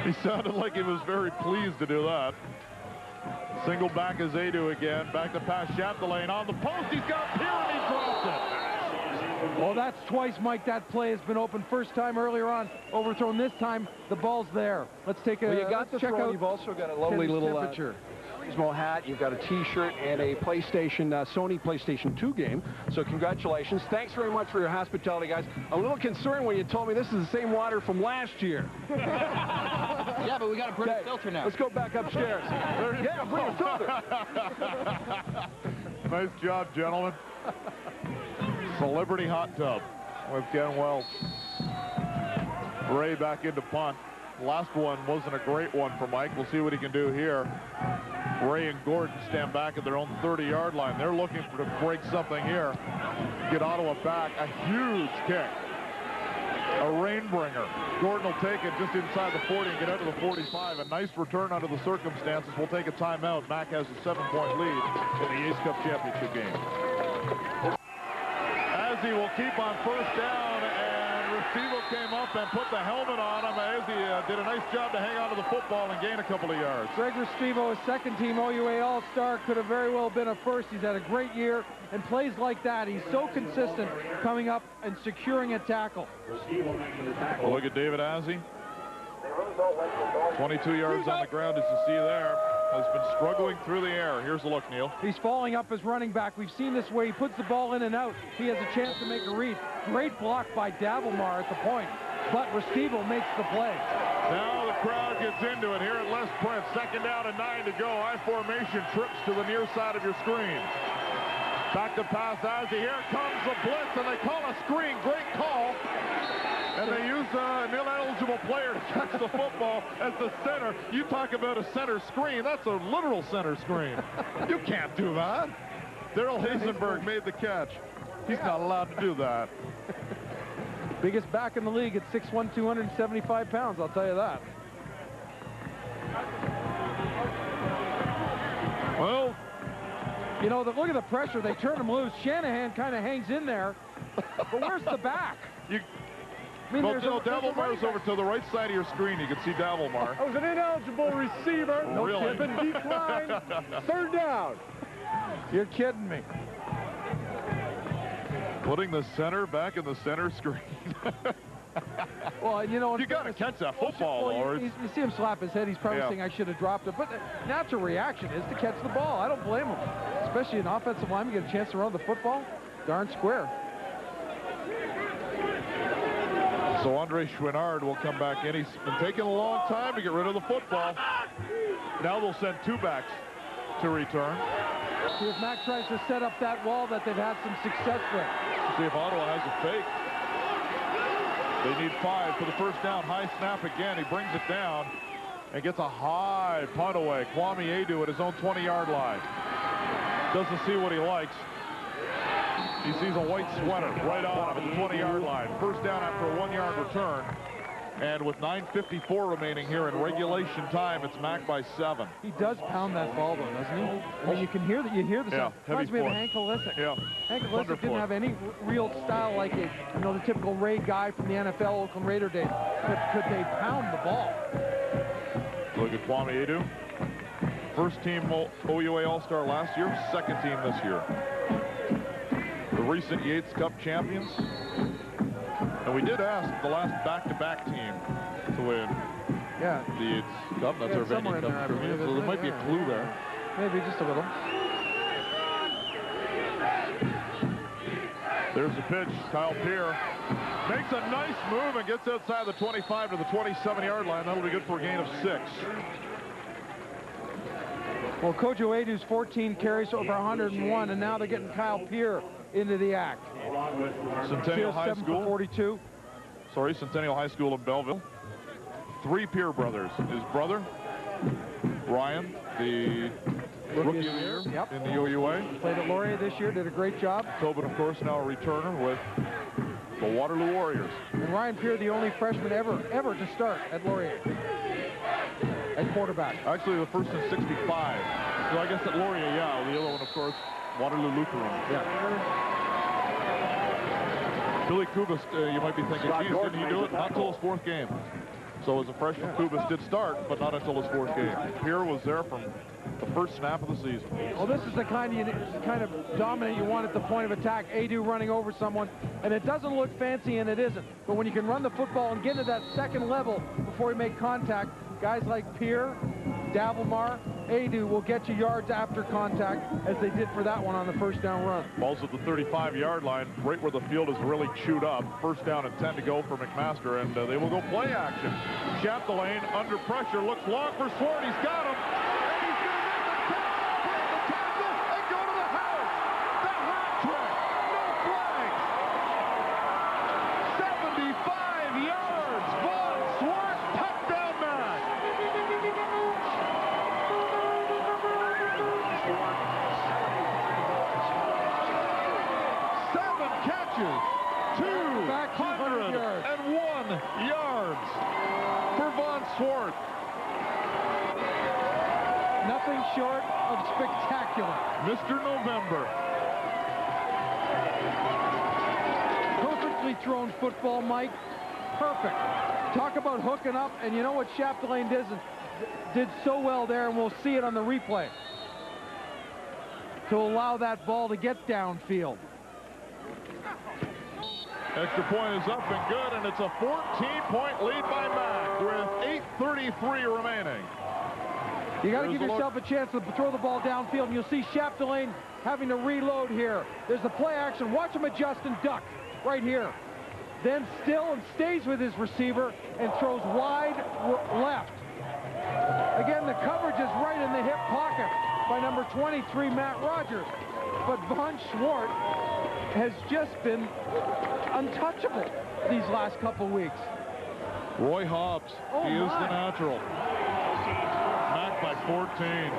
He sounded like he was very pleased to do that. Single back is Adu again. Back to pass Chapdelaine on the post. He's got Pierre and he dropped it. Oh, that's twice, Mike. That play has been open. First time earlier on, overthrown. This time, the ball's there. Let's take a well, you got the check throw. out. You've also got a lovely little temperature. Turismo hat. You've got a T-shirt and a PlayStation, Sony PlayStation 2 game. So congratulations. Thanks very much for your hospitality, guys. A little concerned when you told me this is the same water from last year. Yeah, but we got to put a filter now. Let's go back upstairs. Yeah, bring a filter. Nice job, gentlemen. Celebrity hot tub with Ken Wells. Ray back into punt. Last one wasn't a great one for Mike. We'll see what he can do here. Ray and Gordon stand back at their own 30-yard line. They're looking to break something here. Get Ottawa back. A huge kick. A rainbringer. Gordon will take it just inside the 40 and get out to the 45. A nice return under the circumstances. We'll take a timeout. Mac has a 7-point lead in the Yates Cup Championship game. As he will keep on first down, and Restivo came up and put the helmet on him as he did a nice job to hang on to the football and gain a couple of yards. Greg Restivo, a second-team OUA All-Star, could have very well been a first. He's had a great year, and plays like that, he's so consistent coming up and securing a tackle. Well, look at David Azzi. 22 yards on the ground, as you see there. Has been struggling through the air. Here's a look, Neil. He's falling up as running back. We've seen this where he puts the ball in and out. He has a chance to make a read. Great block by Davilmar at the point, but Restivo makes the play. Now the crowd gets into it here at Les Prince. Second down and 9 to go. I formation trips to the near side of your screen. Back to pass Azzi. Here comes the blitz, and they call a screen. Great call. And they use an ineligible player to catch the football as the center. You talk about a center screen. That's a literal center screen. You can't do that. Daryl Hazenberg made the catch. He's not allowed to do that. Biggest back in the league at 6'1", 275 pounds, I'll tell you that. Well, you know, look at the pressure. They turn him loose. Shanahan kind of hangs in there. But where's the back? Well, Davilmar's over to the right side of your screen. You can see Davilmar. That was an ineligible receiver. No really? Tip and decline. Third down. You're kidding me. Putting the center back in the center screen. Well, you know, you got to catch that football, Lawrence. You see him slap his head. He's probably saying, I should have dropped it. But the natural reaction is to catch the ball. I don't blame him. Especially an offensive lineman, get a chance to run the football. Darn square. So Andre Chouinard will come back in. He's been taking a long time to get rid of the football. Now they'll send two backs to return. See if Mac tries to set up that wall that they've had some success with. See if Ottawa has a fake. They need 5 for the first down. High snap again. He brings it down and gets a high punt away. Kwame Adu at his own 20-yard line. Doesn't see what he likes. He sees a white sweater right on him at the 20-yard line. First down after a 1-yard return. And with 9:54 remaining here in regulation time, it's Mac by 7. He does pound that ball, though, doesn't he? I mean, you can hear that. You hear the sound. Reminds me of Hank Olisic. Yeah. Hank Olisic didn't have any real style like the typical Ray guy from the NFL, Oakland Raider days. But could they pound the ball? Look at Kwame Adu. First team OUA All-Star last year, second team this year. The recent Yates Cup champions. And we did ask the last back-to-back team to win the Yates Cup. That's our Vanier Cup trivia. So there might be a clue there. Maybe just a little. There's the pitch. Kyle Pierre makes a nice move and gets outside the 25 to the 27-yard line. That'll be good for a gain of 6. Well, Kojo Adu's 14 carries over 101, and now they're getting Kyle Pierre into the act. Centennial High School. 42. Sorry, Centennial High School in Belleville. 3 Pierre brothers. His brother, Ryan, the Rookie of the year Yep. in the OUA. Played at Laurier this year, did a great job. Tobin, of course, now a returner with the Waterloo Warriors. And Ryan Peer, the only freshman ever to start at Laurier at quarterback. Actually, the first in 65. So I guess at Laurier, yeah. The other one, of course, Waterloo Lutheran. Yeah. Billy Kubas, you might be thinking, geez, didn't he do it? Not until his fourth game. So as a freshman, Kubas did start, but not until his fourth game. Peer was there from the first snap of the season. Well, this is the kind of dominant you want at the point of attack. Adu running over someone, and it doesn't look fancy, and it isn't. But when you can run the football and get to that second level before you make contact, guys like Peer, Davilmar, Adu will get you yards after contact, as they did for that one on the first down run. Ball's at the 35-yard line, right where the field is really chewed up. First down and 10 to go for McMaster, and they will go play action. Chapdelaine under pressure, looks long for Swart. He's got him. And he's going to make the tackle and go to the house. The hat trick. No flags. 75 yards. Von Swart, touchdown match. Catches, 201 yards for Von Swart. Nothing short of spectacular. Mr. November. Perfectly thrown football, Mike. Perfect. Talk about hooking up, and you know what Chapdelaine did so well there, and we'll see it on the replay, to allow that ball to get downfield. Extra point is up and good, and it's a 14-point lead by Mac with 8:33 remaining. You got to give yourself a chance to throw the ball downfield, and you'll see Chapdelaine having to reload here. There's the play action. Watch him adjust and duck right here. Then still and stays with his receiver and throws wide left. Again, the coverage is right in the hip pocket by number 23, Matt Rogers. But Von Swart has just been untouchable these last couple weeks. Roy Hobbs, he is the natural. Mac by 14.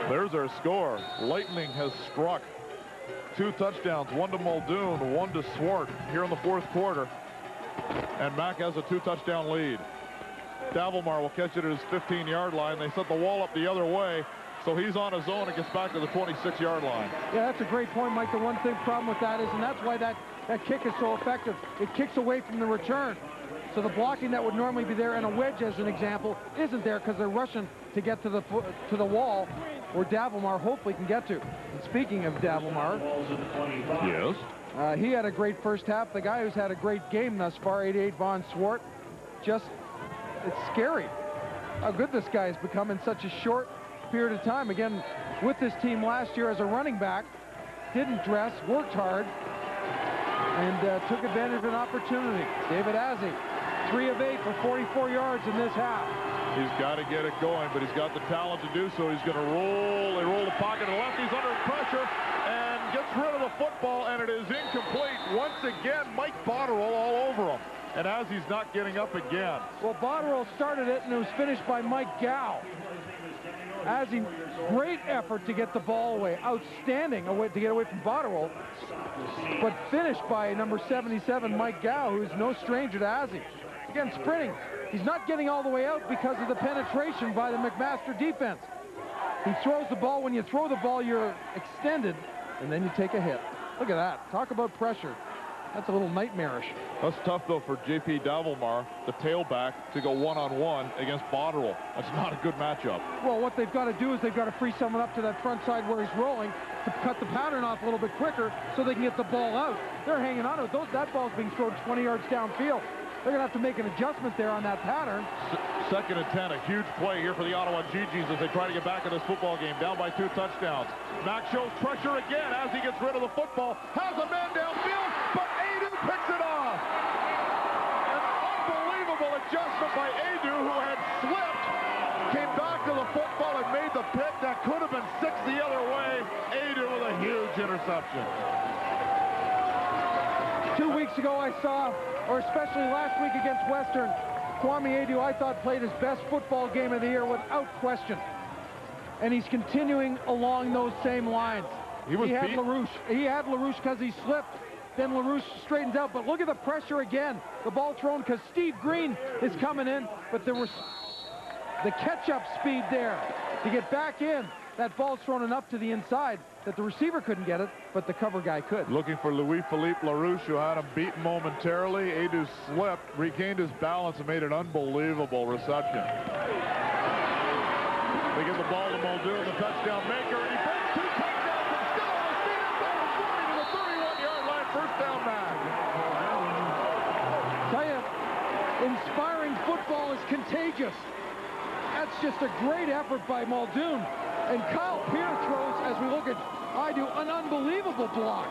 There's our score. Lightning has struck. 2 touchdowns, one to Muldoon, one to Swart here in the fourth quarter. And Mac has a 2-touchdown lead. Davilmar will catch it at his 15-yard line. They set the wall up the other way, so he's on his own and gets back to the 26-yard line. Yeah, that's a great point, Mike. The one thing problem with that is, and that's why that kick is so effective, it kicks away from the return. So the blocking that would normally be there, and a wedge as an example, isn't there because they're rushing to get to the wall where Davilmar hopefully can get to. And speaking of Davilmar, yes, he had a great first half. The guy who's had a great game thus far, 88 Von Swart, it's scary how good this guy has become in such a short period of time. Again, with this team last year as a running back, didn't dress, worked hard, and took advantage of an opportunity. David Azzi, 3 of 8 for 44 yards in this half. He's got to get it going, but he's got the talent to do so. He's going to roll. They roll the pocket to the left. He's under pressure and gets rid of the football, and it is incomplete. Once again, Mike Botterill all over him. And as he's not getting up again. Well, Botterill started it, and it was finished by Mike Gow. Azzi, great effort to get the ball away. Outstanding to get away from Botterill. But finished by number 77, Mike Gow, who is no stranger to Azzi. Again, sprinting. He's not getting all the way out because of the penetration by the McMaster defense. He throws the ball. When you throw the ball, you're extended, and then you take a hit. Look at that. Talk about pressure. That's a little nightmarish. That's tough, though, for J.P. Davilmar, the tailback, to go one-on-one against Botterill. That's not a good matchup. Well, what they've got to do is they've got to free someone up to that front side where he's rolling to cut the pattern off a little bit quicker so they can get the ball out. They're hanging on to it. That ball's being thrown 20 yards downfield. They're going to have to make an adjustment there on that pattern. Second and 10, a huge play here for the Ottawa GGs as they try to get back in this football game, down by 2 touchdowns. Mac shows pressure again as he gets rid of the football, has a man downfield, but Adu picks it off. An unbelievable adjustment by Adu, who had slipped, came back to the football and made the pick. That could have been 6 the other way. Adu with a huge interception. 2 weeks ago I saw, or especially last week against Western, Kwame Adu, I thought, played his best football game of the year without question. And he's continuing along those same lines. He had LaRouche. He had LaRouche because he slipped. Then LaRouche straightens out. But look at the pressure again. The ball thrown because Steve Green is coming in. But there was the catch-up speed there to get back in. That ball's thrown enough to the inside that the receiver couldn't get it, but the cover guy could. Looking for Louis-Philippe LaRouche, who had him beaten momentarily. Adu slipped, regained his balance, and made an unbelievable reception. They give the ball to Muldoon, the touchdown maker, and he breaks 2 touchdowns and still on his feet inside the 40 to the 31-yard line. First down, Mac. Tell you, inspiring football is contagious. That's just a great effort by Muldoon. And Kyle Peer throws, as we look at Adu, an unbelievable block.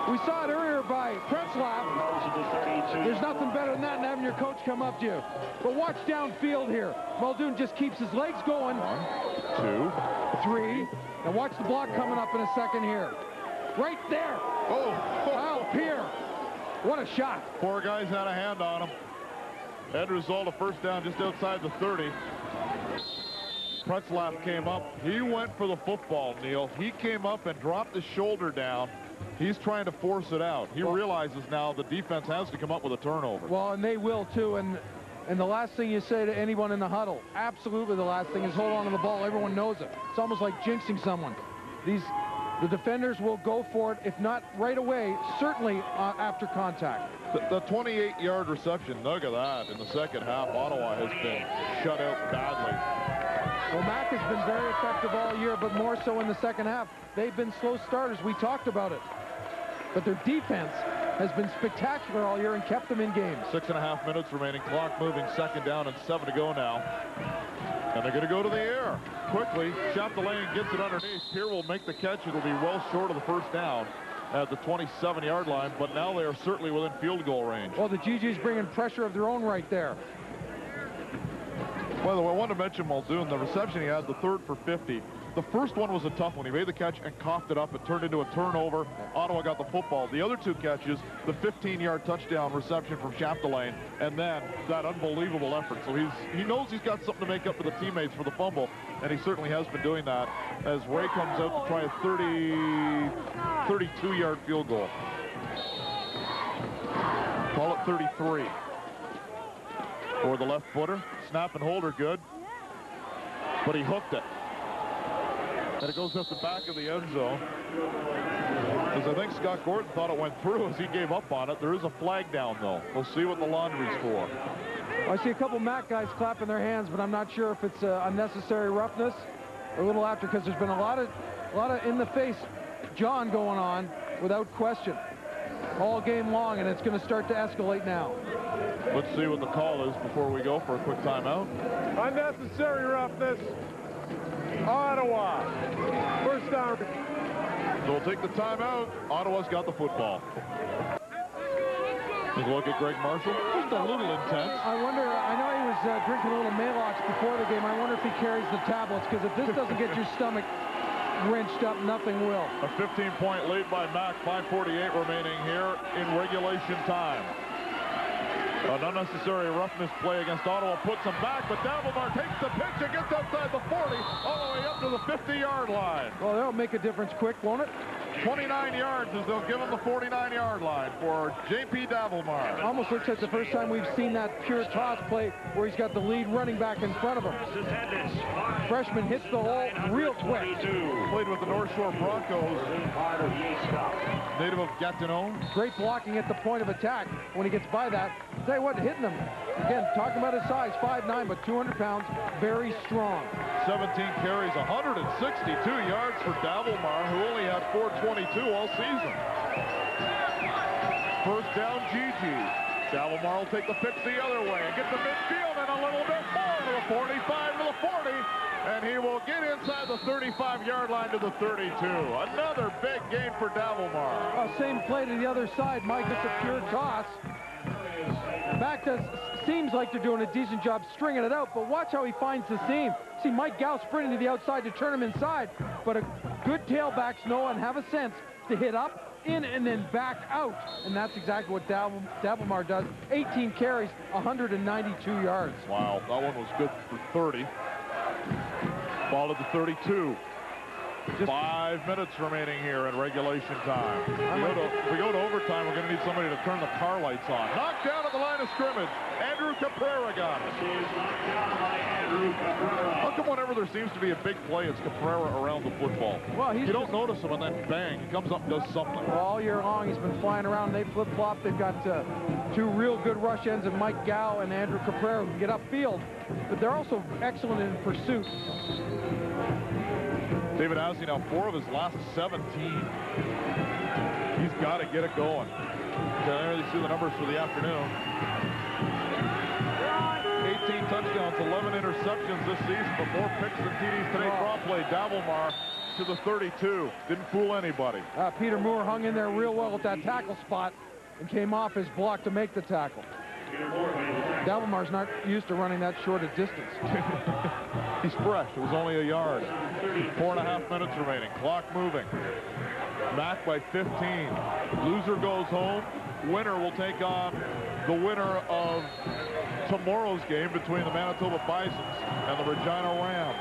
We saw it earlier by Pretzlaff. There's nothing better than that than having your coach come up to you. But watch downfield here. Muldoon just keeps his legs going. 1, 2, 3. And watch the block coming up in a second here. Right there. Oh, Kyle Peer. What a shot. 4 guys had a hand on him. End result, a first down just outside the 30. Pretzlaff came up. He went for the football, Neil. He came up and dropped his shoulder down. He's trying to force it out. He realizes now the defense has to come up with a turnover. Well, and they will too. And the last thing you say to anyone in the huddle, absolutely the last thing, is hold on to the ball. Everyone knows it. It's almost like jinxing someone. The defenders will go for it, if not right away, certainly after contact. The 28-yard reception, look at that. In the second half, Ottawa has been shut out badly. Well, Mac has been very effective all year, but more so in the second half. They've been slow starters. We talked about it. But their defense has been spectacular all year and kept them in games. 6.5 minutes remaining. Clock moving. Second down and 7 to go now. And they're going to go to the air. Quickly, Chapdelaine gets it underneath. Peer will make the catch. It'll be well short of the first down at the 27-yard line, but now they are certainly within field goal range. Well, the GG's bringing pressure of their own right there. By the way, I wanted to mention Muldoon. The reception he had, the 3rd for 50. The first one was a tough one. He made the catch and coughed it up. It turned into a turnover. Ottawa got the football. The other 2 catches, the 15-yard touchdown reception from Chapdelaine, and then that unbelievable effort. So he knows he's got something to make up for the teammates for the fumble, and he certainly has been doing that as Ray comes out to try a 32-yard field goal. Call it 33. For the left footer. Snap and hold are good, but he hooked it. And it goes up the back of the end zone. Because I think Scott Gordon thought it went through as he gave up on it. There is a flag down, though. We'll see what the laundry's for. Well, I see a couple Mac guys clapping their hands, but I'm not sure if it's unnecessary roughness or a little after, because there's been a lot of in-the-face John going on without question all game long, and it's going to start to escalate now. Let's see what the call is before we go for a quick timeout. Unnecessary roughness. Ottawa. First down. So we'll take the timeout. Ottawa's got the football. Take a look at Greg Marshall. Just a little intense. I wonder, I know he was drinking a little Maalox before the game. I wonder if he carries the tablets, because if this doesn't get your stomach wrenched up, nothing will. A 15-point lead by Mac. 5:48 remaining here in regulation time. An unnecessary roughness play against Ottawa puts him back, but Davelmar takes the pitch and gets outside the 40, all the way up to the 50-yard line. Well, that'll make a difference quick, won't it? 29 yards as they'll give him the 49-yard line for J.P. Davelmar. Almost looks like the first time we've seen that pure toss play where he's got the lead running back in front of him. Freshman hits the hole real quick. Played with the North Shore Broncos. Native of Gatineau. Great blocking at the point of attack when he gets by that. Tell you what, hitting him. Again, talking about his size, 5'9", but 200 pounds, very strong. 17 carries, 162 yards for Davelmar, who only had 422 all season. First down, Gigi. Davelmar will take the pitch the other way and get to midfield and a little bit more to the 45 to the 40. And he will get inside the 35-yard line to the 32. Another big gain for Davelmar. Same play to the other side. Mike, it's a pure toss. Back seems like they're doing a decent job stringing it out, but watch how he finds the seam. See Mike Gow sprinting to the outside to turn him inside, but a good tailbacks know and have a sense to hit up in and then back out. And that's exactly what Davelmar does. 18 carries, 192 yards. Wow, that one was good for 30. Ball at the 32. 5 minutes remaining here in regulation time. If we go to overtime, we're going to need somebody to turn the car lights on. Knocked down at the line of scrimmage. Andrew Caprera got it. How come whenever there seems to be a big play, it's Caprera around the football? Well, you don't notice him, and then bang, he comes up and does something. Well, all year long, he's been flying around. They flip-flop. They've got two real good rush ends in Mike Gow and Andrew Caprera who can get upfield, but they're also excellent in pursuit. David Owsley now 4 of his last 17. He's got to get it going. There you see the numbers for the afternoon. 18 touchdowns, 11 interceptions this season, but more picks than TDs today. Draw play, Davelmar to the 32. Didn't fool anybody. Peter Moore hung in there real well at that tackle spot and came off his block to make the tackle. Davelmar's not used to running that short a distance. He's fresh. It was only a yard. 4.5 minutes remaining. Clock moving. Mac by 15. Loser goes home. Winner will take on the winner of tomorrow's game between the Manitoba Bisons and the Regina Rams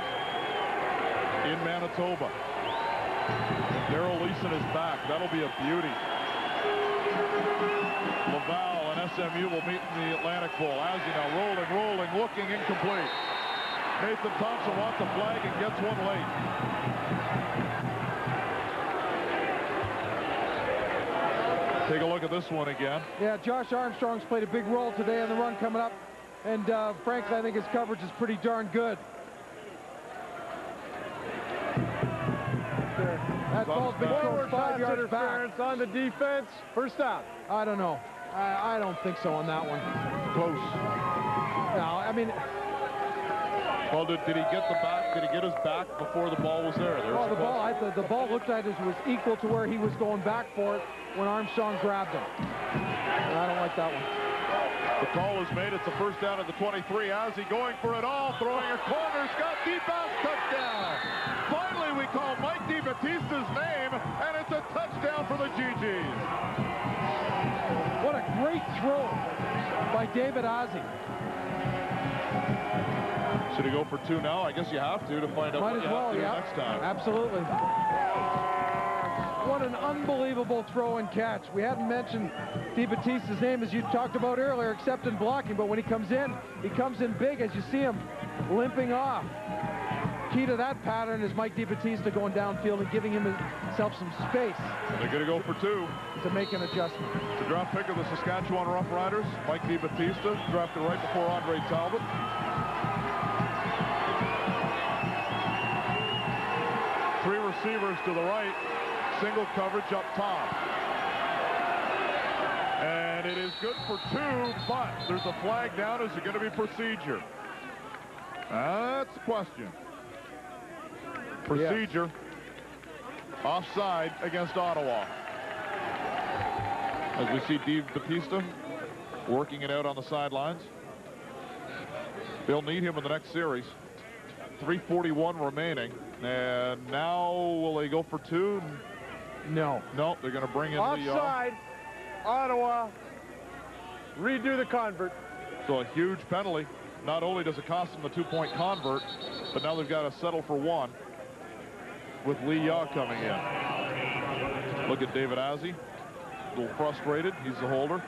in Manitoba. Darrell Leeson is back. That'll be a beauty. Laval and SMU will meet in the Atlantic Bowl. Owsley now rolling, looking incomplete. Nathan Thompson wants a flag and gets one late. Take a look at this one again. Yeah, Josh Armstrong's played a big role today on the run coming up. And frankly, I think his coverage is pretty darn good. That ball's been thrown 5 yards back. On the defense. First down. I don't know. I don't think so on that one. Close. No, I mean... Well, did he get the back? Did he get his back before the ball was there? Well, the ball looked like it was equal to where he was going back for it when Armstrong grabbed him. And I don't like that one. The call is made. It's a first down at the 23. Owsley going for it all, throwing a corner. Scott DeBass, touchdown. Finally, we call Mike DeBatista's name, and it's a touchdown for the GGs. What a great throw by David Ozzie. Should he go for 2 now? I guess you have to find out what you have to do next time. Absolutely. What an unbelievable throw and catch. We hadn't mentioned DeBatista's name, as you talked about earlier, except in blocking, but when he comes in big, as you see him limping off. Key to that pattern is Mike DeBatista going downfield and giving himself some space. And they're going to go for 2. To make an adjustment. The draft pick of the Saskatchewan Roughriders, Mike DeBatista, drafted right before Andre Talbot. Three receivers to the right, single coverage up top. And it is good for 2, but there's a flag down. Is it going to be procedure? That's the question. Procedure. Offside against Ottawa. As we see DeBatista working it out on the sidelines. They'll need him in the next series. 3:41 remaining. And now will they go for 2? No. No, they're going to bring in offside. Ottawa. Redo the convert. So a huge penalty. Not only does it cost them the 2-point convert, but now they've got to settle for 1 with Lee Yaw coming in. Look at David Ozzie. A little frustrated. He's the holder.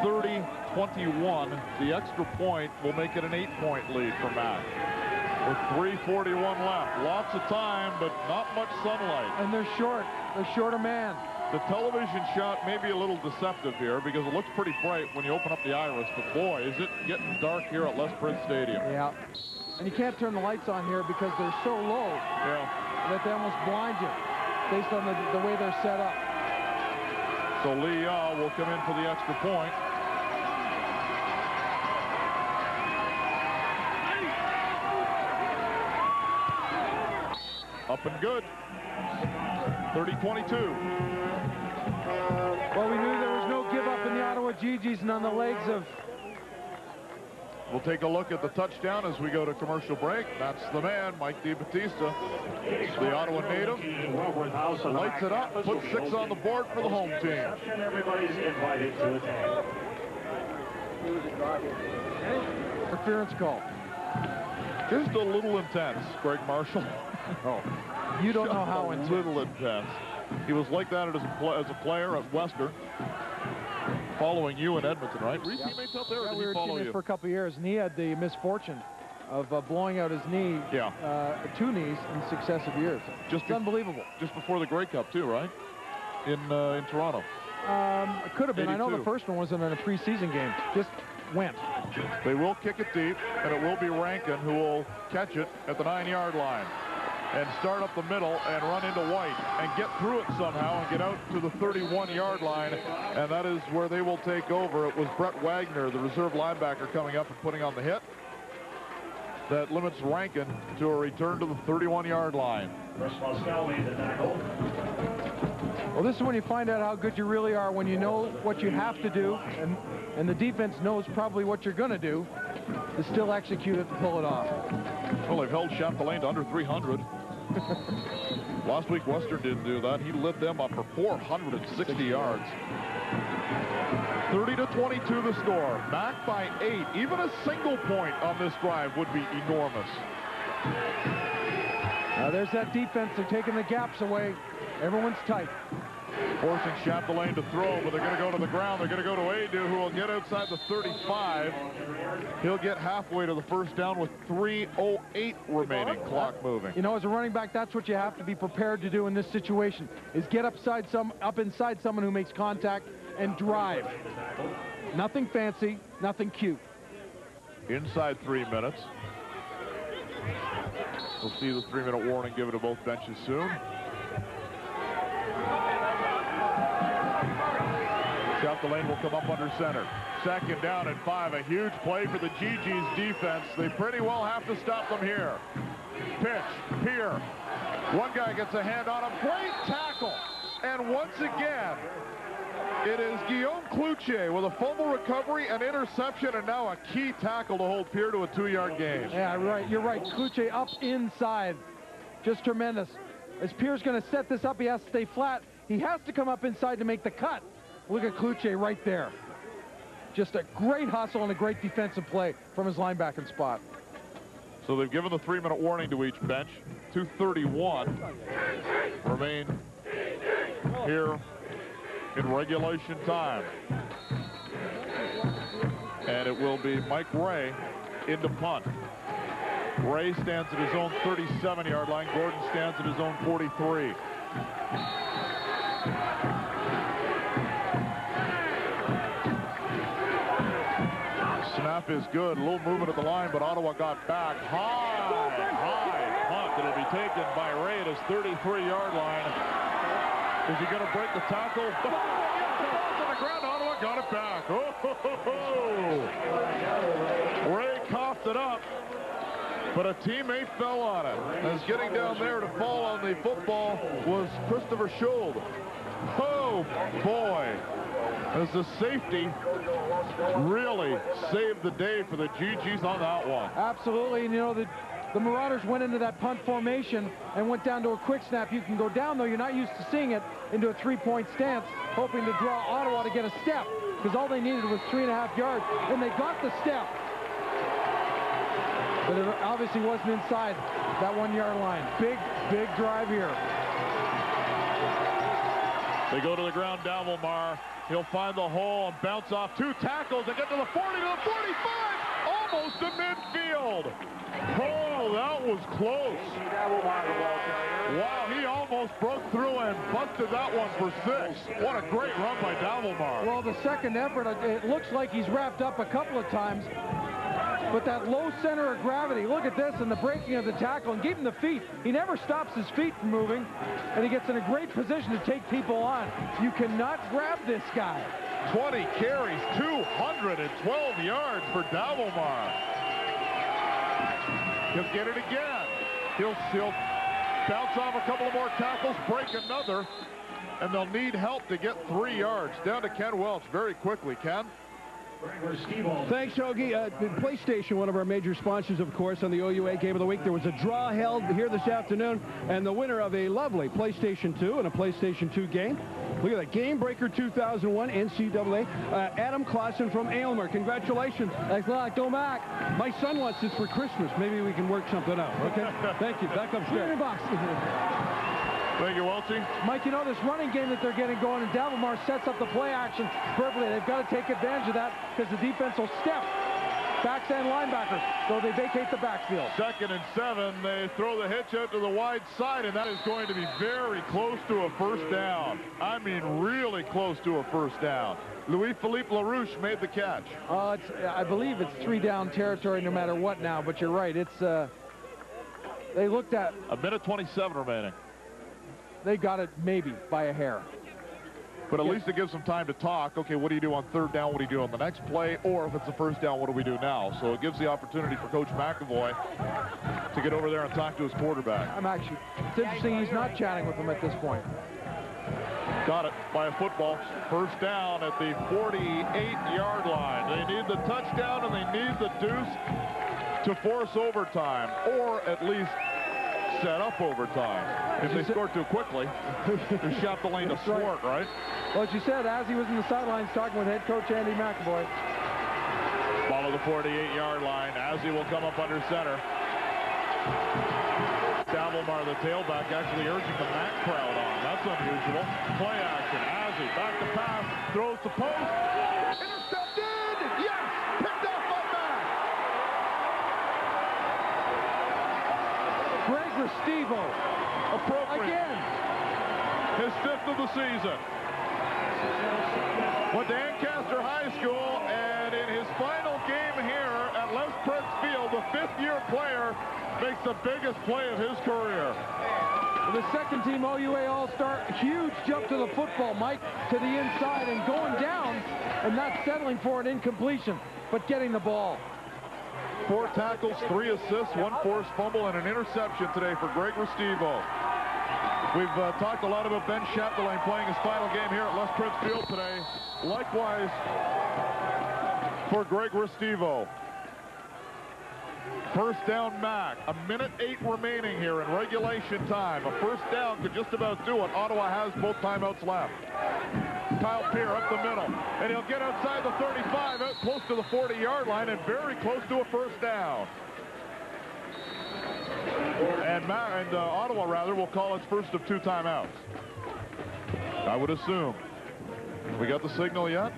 30-21. The extra point will make it an 8-point lead for Mac. With 3:41 left. Lots of time, but not much sunlight. And they're short. They're short a man. The television shot may be a little deceptive here because it looks pretty bright when you open up the iris, but boy, is it getting dark here at Les Prince Stadium. Yeah. And you can't turn the lights on here because they're so low that they almost blind you based on the way they're set up. So Lee Yaw will come in for the extra point. Up and good. 30-22. Well, we knew there was no give up in the Ottawa GGs, and on the legs of We'll take a look at the touchdown as we go to commercial break. That's the man, Mike DiBattista, the Ottawa native. Lights it up, puts 6 on the board for the home team. Everybody's invited to attend. Interference call. Just a little intense, Greg Marshall. Oh, you don't know how intense. A little intense. He was like that as a player at Western. Following you in Edmonton, right? Were you teammates out there, or did we he were follow teammates you? for a couple of years, and he had the misfortune of blowing out his knee, 2 knees in successive years. Just unbelievable. Just before the Grey Cup, too, right? In Toronto. It could have been. 82. I know the first one wasn't in a preseason game. Just went. They will kick it deep, and it will be Rankin who will catch it at the 9-yard line and start up the middle and run into White and get through it somehow and get out to the 31-yard line, and that is where they will take over. It was Brett Wagner, the reserve linebacker, coming up and putting on the hit. That limits Rankin to a return to the 31-yard line. Well, this is when you find out how good you really are, when you know what you have to do, and the defense knows probably what you're going to do to still execute it to pull it off. Well, they've held Chapdelaine to under 300. Last week, Western didn't do that. He lit them up for 460 yards. 30-22 the score. Back by 8. Even a single point on this drive would be enormous. There's that defense. They're taking the gaps away. Everyone's tight. Forcing Chapdelaine to throw, but they're going to go to the ground. They're going to go to Adu, who will get outside the 35. He'll get halfway to the first down with 3:08 remaining, clock moving. You know, as a running back, that's what you have to be prepared to do in this situation, is get up inside someone who makes contact and drive. Nothing fancy, nothing cute. Inside 3 minutes. We'll see the 3-minute warning given to both benches soon. Chapdelaine will come up under center. 2nd down and 5. A huge play for the GG's defense. They pretty well have to stop them here. Pitch here. One guy gets a hand on him. Great tackle. And once again, it is Guillaume Cloutier with a fumble recovery, an interception, and now a key tackle to hold Pierre to a 2-yard gain. Yeah, right. You're right. Cloutier up inside. Just tremendous. As Pierre's going to set this up, he has to stay flat. He has to come up inside to make the cut. Look at Cloutier right there. Just a great hustle and a great defensive play from his linebacking spot. So they've given the 3-minute warning to each bench. 2:31 remain here in regulation time. And it will be Mike Ray into punt. Ray stands at his own 37-yard line. Gordon stands at his own 43. Snap is good. A little movement at the line, but Ottawa got back. High punt. It'll be taken by Ray at his 33-yard line. Is he going to break the tackle? The ball's on the ground. Ottawa got it back. Ray coughed it up, but a teammate fell on it. As getting down there to fall on the football was Christopher Schuld. Oh, boy. As the safety really saved the day for the GGs on that one. Absolutely, and you know, the Marauders went into that punt formation and went down to a quick snap. You can go down, though, you're not used to seeing it, into a 3-point stance, hoping to draw Ottawa to get a step, because all they needed was 3.5 yards, and they got the step. But it obviously wasn't inside that 1-yard line. Big drive here. They go to the ground, Davilmar. He'll find the hole and bounce off 2 tackles and get to the 40, to the 45, almost to midfield. Oh, that was close. Wow, he almost broke through and busted that one for 6. What a great run by Davilmar. Well, the second effort, it looks like he's wrapped up a couple of times, but that low center of gravity, look at this, and the breaking of the tackle, and keeping the feet. He never stops his feet from moving, and he gets in a great position to take people on. You cannot grab this guy. 20 carries, 212 yards for Davilmar. He'll get it again. He'll bounce off a couple of more tackles, break another, and they'll need help to get 3 yards. Down to Ken Welch very quickly. Ken? Thanks, Hoagie. PlayStation, one of our major sponsors, of course, on the OUA Game of the Week. There was a draw held here this afternoon, and the winner of a lovely PlayStation 2 and a PlayStation 2 game. Look at that, Game Breaker 2001 NCAA. Adam Clausen from Aylmer. Congratulations. Thanks a lot. Go back. My son wants this for Christmas. Maybe we can work something out. Okay? Thank you. Back upstairs. Thank you, Welchie. Mike, you know, this running game that they're getting going, and Dalvamar sets up the play action perfectly. They've got to take advantage of that because the defense will step. Backs and linebackers, so they vacate the backfield. 2nd and 7. They throw the hitch out to the wide side, and that is going to be very close to a first down. I mean, really close to a first down. Louis-Philippe LaRouche made the catch. I believe it's 3-down territory no matter what now, but you're right. It's they looked at... 1:27 remaining. They got it maybe by a hair. But at least it gives them time to talk. Okay, what do you do on 3rd down? What do you do on the next play? Or if it's a first down, what do we do now? So it gives the opportunity for Coach McAvoy to get over there and talk to his quarterback. It's interesting he's not chatting with them at this point. Got it by a football. First down at the 48-yard line. They need the touchdown and they need the deuce to force overtime, or at least set up overtime. If they score too quickly, they shot the lane to Swart, right? Well, as you said, as he was in the sidelines talking with head coach Andy McAvoy. Ball to the 48-yard line. Azzi will come up under center. Dalvamar, the tailback, actually urging the Mac crowd on. That's unusual. Play action. Azzi back to pass. Throws the post. Intercepted! Yes! Picked off by Mac! Greg Restivo. Appropriate. Again. His 5th of the season. Went to Ancaster High School, and in his final game here at Les Prince Field, the 5th-year player makes the biggest play of his career. The second-team OUA All-Star, huge jump to the football, Mike, to the inside and going down and not settling for an incompletion, but getting the ball. 4 tackles, 3 assists, 1 forced fumble, and an interception today for Greg Restivo. We've talked a lot about Ben Chapdelaine playing his final game here at Les Prince Field today. Likewise for Greg Restivo. First down, Mac. 1:08 remaining here in regulation time. A first down could just about do it. Ottawa has both timeouts left. Kyle Peer up the middle, and he'll get outside the 35, out close to the 40-yard line, and very close to a first down. And Ottawa, rather, will call its first of 2 timeouts. I would assume. We got the signal yet?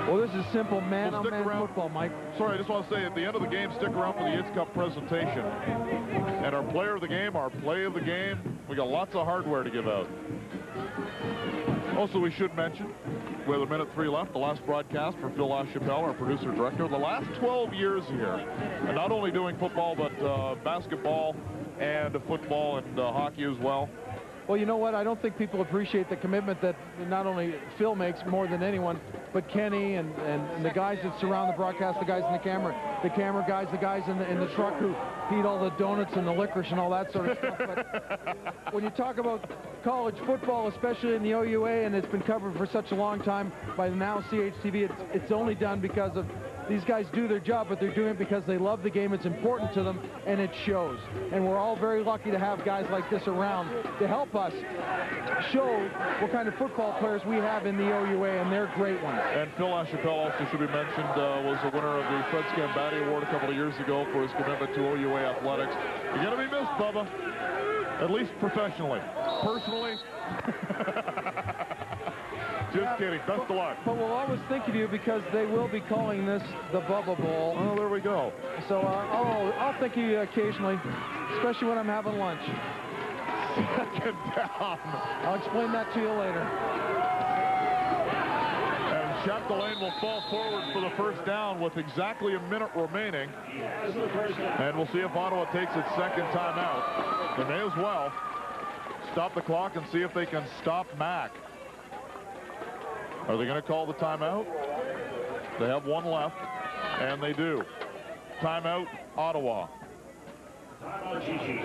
Well, this is simple man-on-man football, Mike. Sorry, I just want to say at the end of the game, stick around for the Yates Cup presentation. And our player of the game, our play of the game, we got lots of hardware to give out. Also, we should mention, with 1:03 left, the last broadcast for Phil LaChapelle, our producer-director, the last 12 years here. And not only doing football, but basketball and football and hockey as well. Well, you know what? I don't think people appreciate the commitment that not only Phil makes more than anyone, but Kenny and the guys that surround the broadcast, the guys in the camera guys, the guys in the truck who eat all the donuts and the licorice and all that sort of stuff. But when you talk about college football, especially in the OUA, and it's been covered for such a long time by now CHTV, it's only done because of these guys do their job, but they're doing it because they love the game. It's important to them, and it shows. And we're all very lucky to have guys like this around to help us show what kind of football players we have in the OUA, and they're great ones. And Phil LaChapelle, also should be mentioned, was the winner of the Fred Scambatti Award a couple of years ago for his commitment to OUA athletics. You're going to be missed, Bubba, at least professionally. Personally, just kidding. Best of luck. But we'll always think of you because they will be calling this the Bubba Bowl. Oh, there we go. So I'll think of you occasionally, especially when I'm having lunch. Second down. I'll explain that to you later. And Chapdelaine will fall forward for the first down with exactly a minute remaining. And we'll see if Ottawa takes its second timeout. They may as well stop the clock and see if they can stop Mac. Are they going to call the timeout? They have 1 left, and they do. Timeout, Ottawa. Timeout, Gigi.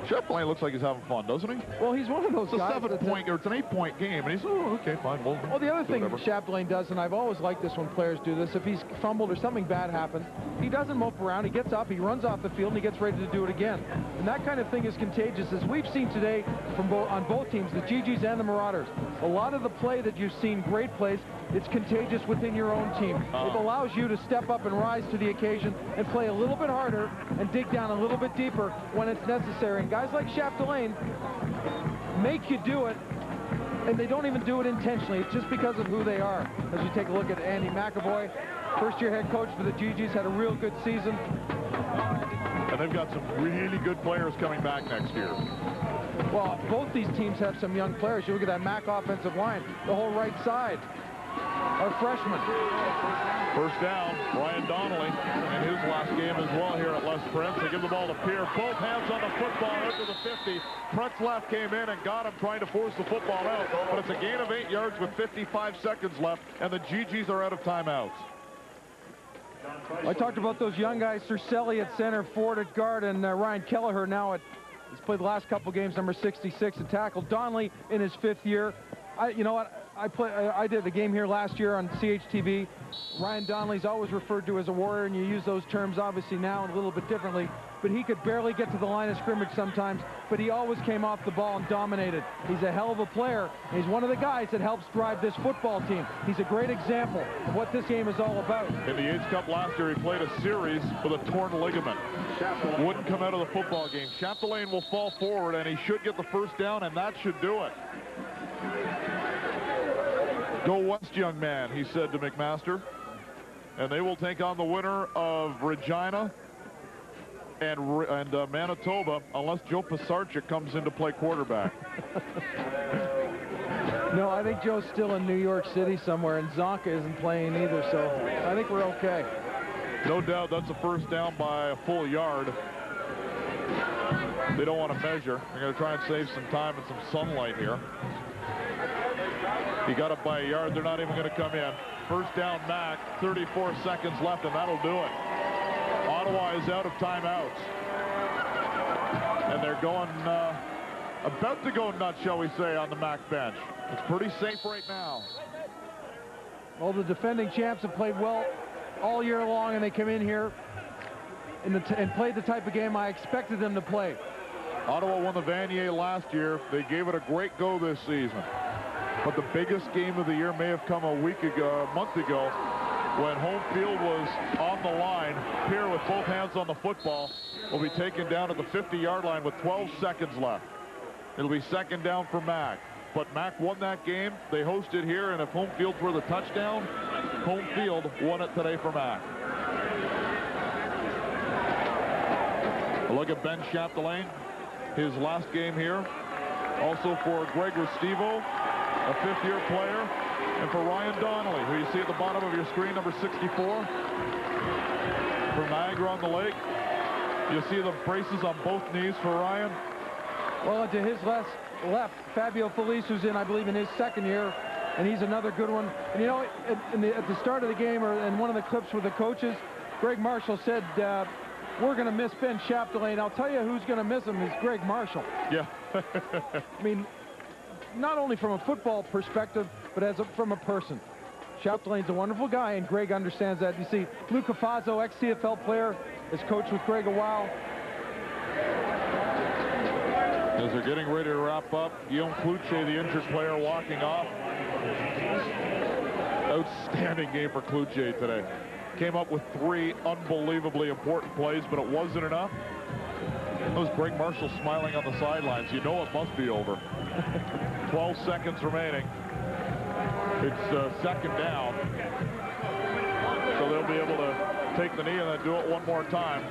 Chapdelaine looks like he's having fun, doesn't he? Well, he's one of those It's a guys. 7-point, or it's an 8-point game, and he's, oh, okay, fine. Well, The other thing whatever. Chapdelaine does, and I've always liked this when players do this, if he's fumbled or something bad happens, he doesn't mope around. He gets up, he runs off the field, and he gets ready to do it again. And that kind of thing is contagious, as we've seen today on both teams, the GGs and the Marauders. A lot of the play that you've seen, great plays, it's contagious within your own team. It allows you to step up and rise to the occasion and play a little bit harder and dig down a little bit deeper when it's necessary. And guys like Chapdelaine make you do it, and they don't even do it intentionally. It's just because of who they are. As you take a look at Andy McAvoy, first-year head coach for the GGs, had a real good season. And they've got some really good players coming back next year. Well, both these teams have some young players. You look at that Mac offensive line, the whole right side are freshmen. First down, Ryan Donnelly in his last game as well here at Les Prince. They give the ball to Pierre. Both hands on the football into the 50. Prince left came in and got him trying to force the football out. But it's a gain of 8 yards with 55 seconds left, and the GGs are out of timeouts. I talked about those young guys, Cercelli at center, Ford at guard, and Ryan Kelleher now he's played the last couple games, number 66 at tackle. Donnelly in his 5th year. You know what? I did the game here last year on CHTV. Ryan Donnelly's always referred to as a warrior, and you use those terms obviously now a little bit differently, but he could barely get to the line of scrimmage sometimes, but he always came off the ball and dominated. He's a hell of a player. He's one of the guys that helps drive this football team. He's a great example of what this game is all about. In the Yates Cup last year, he played a series with a torn ligament. Wouldn't come out of the football game. Chapdelaine will fall forward, and he should get the first down, and that should do it. Go west, young man, he said to McMaster. And they will take on the winner of Regina and Manitoba, unless Joe Pisarcik comes in to play quarterback. No, I think Joe's still in New York City somewhere, and Zonka isn't playing either, so I think we're okay. No doubt that's a first down by a full yard. They don't want to measure. They're going to try and save some time and some sunlight here. He got it by a yard. They're not even going to come in. First down, Mac. 34 seconds left, and that'll do it. Ottawa is out of timeouts. And they're going, about to go nuts, shall we say, on the Mac bench. It's pretty safe right now. Well, the defending champs have played well all year long, and they come in here and played the type of game I expected them to play. Ottawa won the Vanier last year. They gave it a great go this season. But the biggest game of the year may have come a month ago, when home field was on the line. Pierre, with both hands on the football, will be taken down at the 50-yard line with 12 seconds left. It'll be second down for Mac. But Mac won that game. They hosted here, and if home field's were the touchdown, home field won it today for Mac. A look at Ben Chapdelaine, his last game here. Also for Greg Restivo, a 5th-year player, and for Ryan Donnelly, who you see at the bottom of your screen, number 64, from Niagara-on-the-Lake. You'll see the braces on both knees for Ryan. Well, to his left, Fabio Felice, who's in, I believe, in his 2nd year, and he's another good one. And you know, at the start of the game, or in one of the clips with the coaches, Greg Marshall said, we're going to miss Ben Chapdelaine. I'll tell you who's going to miss him is Greg Marshall. Yeah. I mean, not only from a football perspective, but from a person. Chapdelaine's a wonderful guy, and Greg understands that. You see, Lou Cafazzo, ex-CFL player, has coached with Greg a while. As they're getting ready to wrap up, Guillaume Cloutier, the injured player, walking off. Outstanding game for Cloutier today. Came up with 3 unbelievably important plays, but it wasn't enough. That was Greg Marshall smiling on the sidelines. You know it must be over. 12 seconds remaining. It's second down. So they'll be able to take the knee and then do it one more time.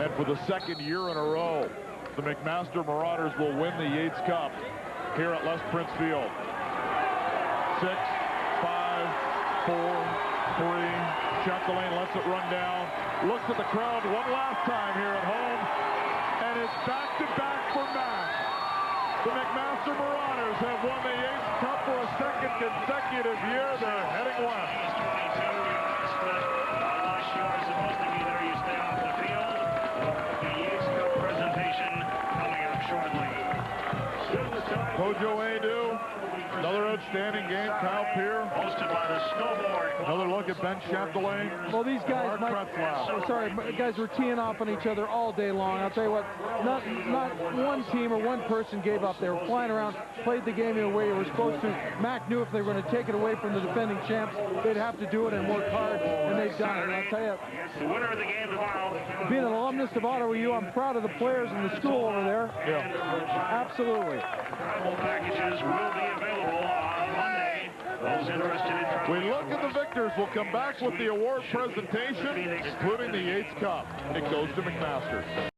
And for the 2nd year in a row, the McMaster Marauders will win the Yates Cup here at Les Prince Field. 6, 5, 4, 3. Chapdelaine lets it run down. Looks at the crowd one last time here at home. And it's back-to-back for Mac. The McMaster Marauders have won the Yates Cup for a 2nd consecutive year. They're heading west. Most of you there, you stay off the field. The Yates Cup presentation. Kojo Adu, another outstanding game. Kyle Peer. Hosted by the snowboard. Another look at Ben Chapdelaine. Well, these guys, guys were teeing off on each other all day long. I'll tell you what, not one team or one person gave up. They were flying around, played the game the way they were supposed to. Mac knew if they were going to take it away from the defending champs, they'd have to do it and work hard, and they've done it. And I'll tell you, The winner of the game tomorrow. being an alumnus of Ottawa U, I'm proud of the players and the school over there. Yeah. Absolutely. Travel packages will be available on Monday. Those interested in travel. We look at the victors. We'll come back with the award presentation, including the Yates Cup. It goes to McMaster.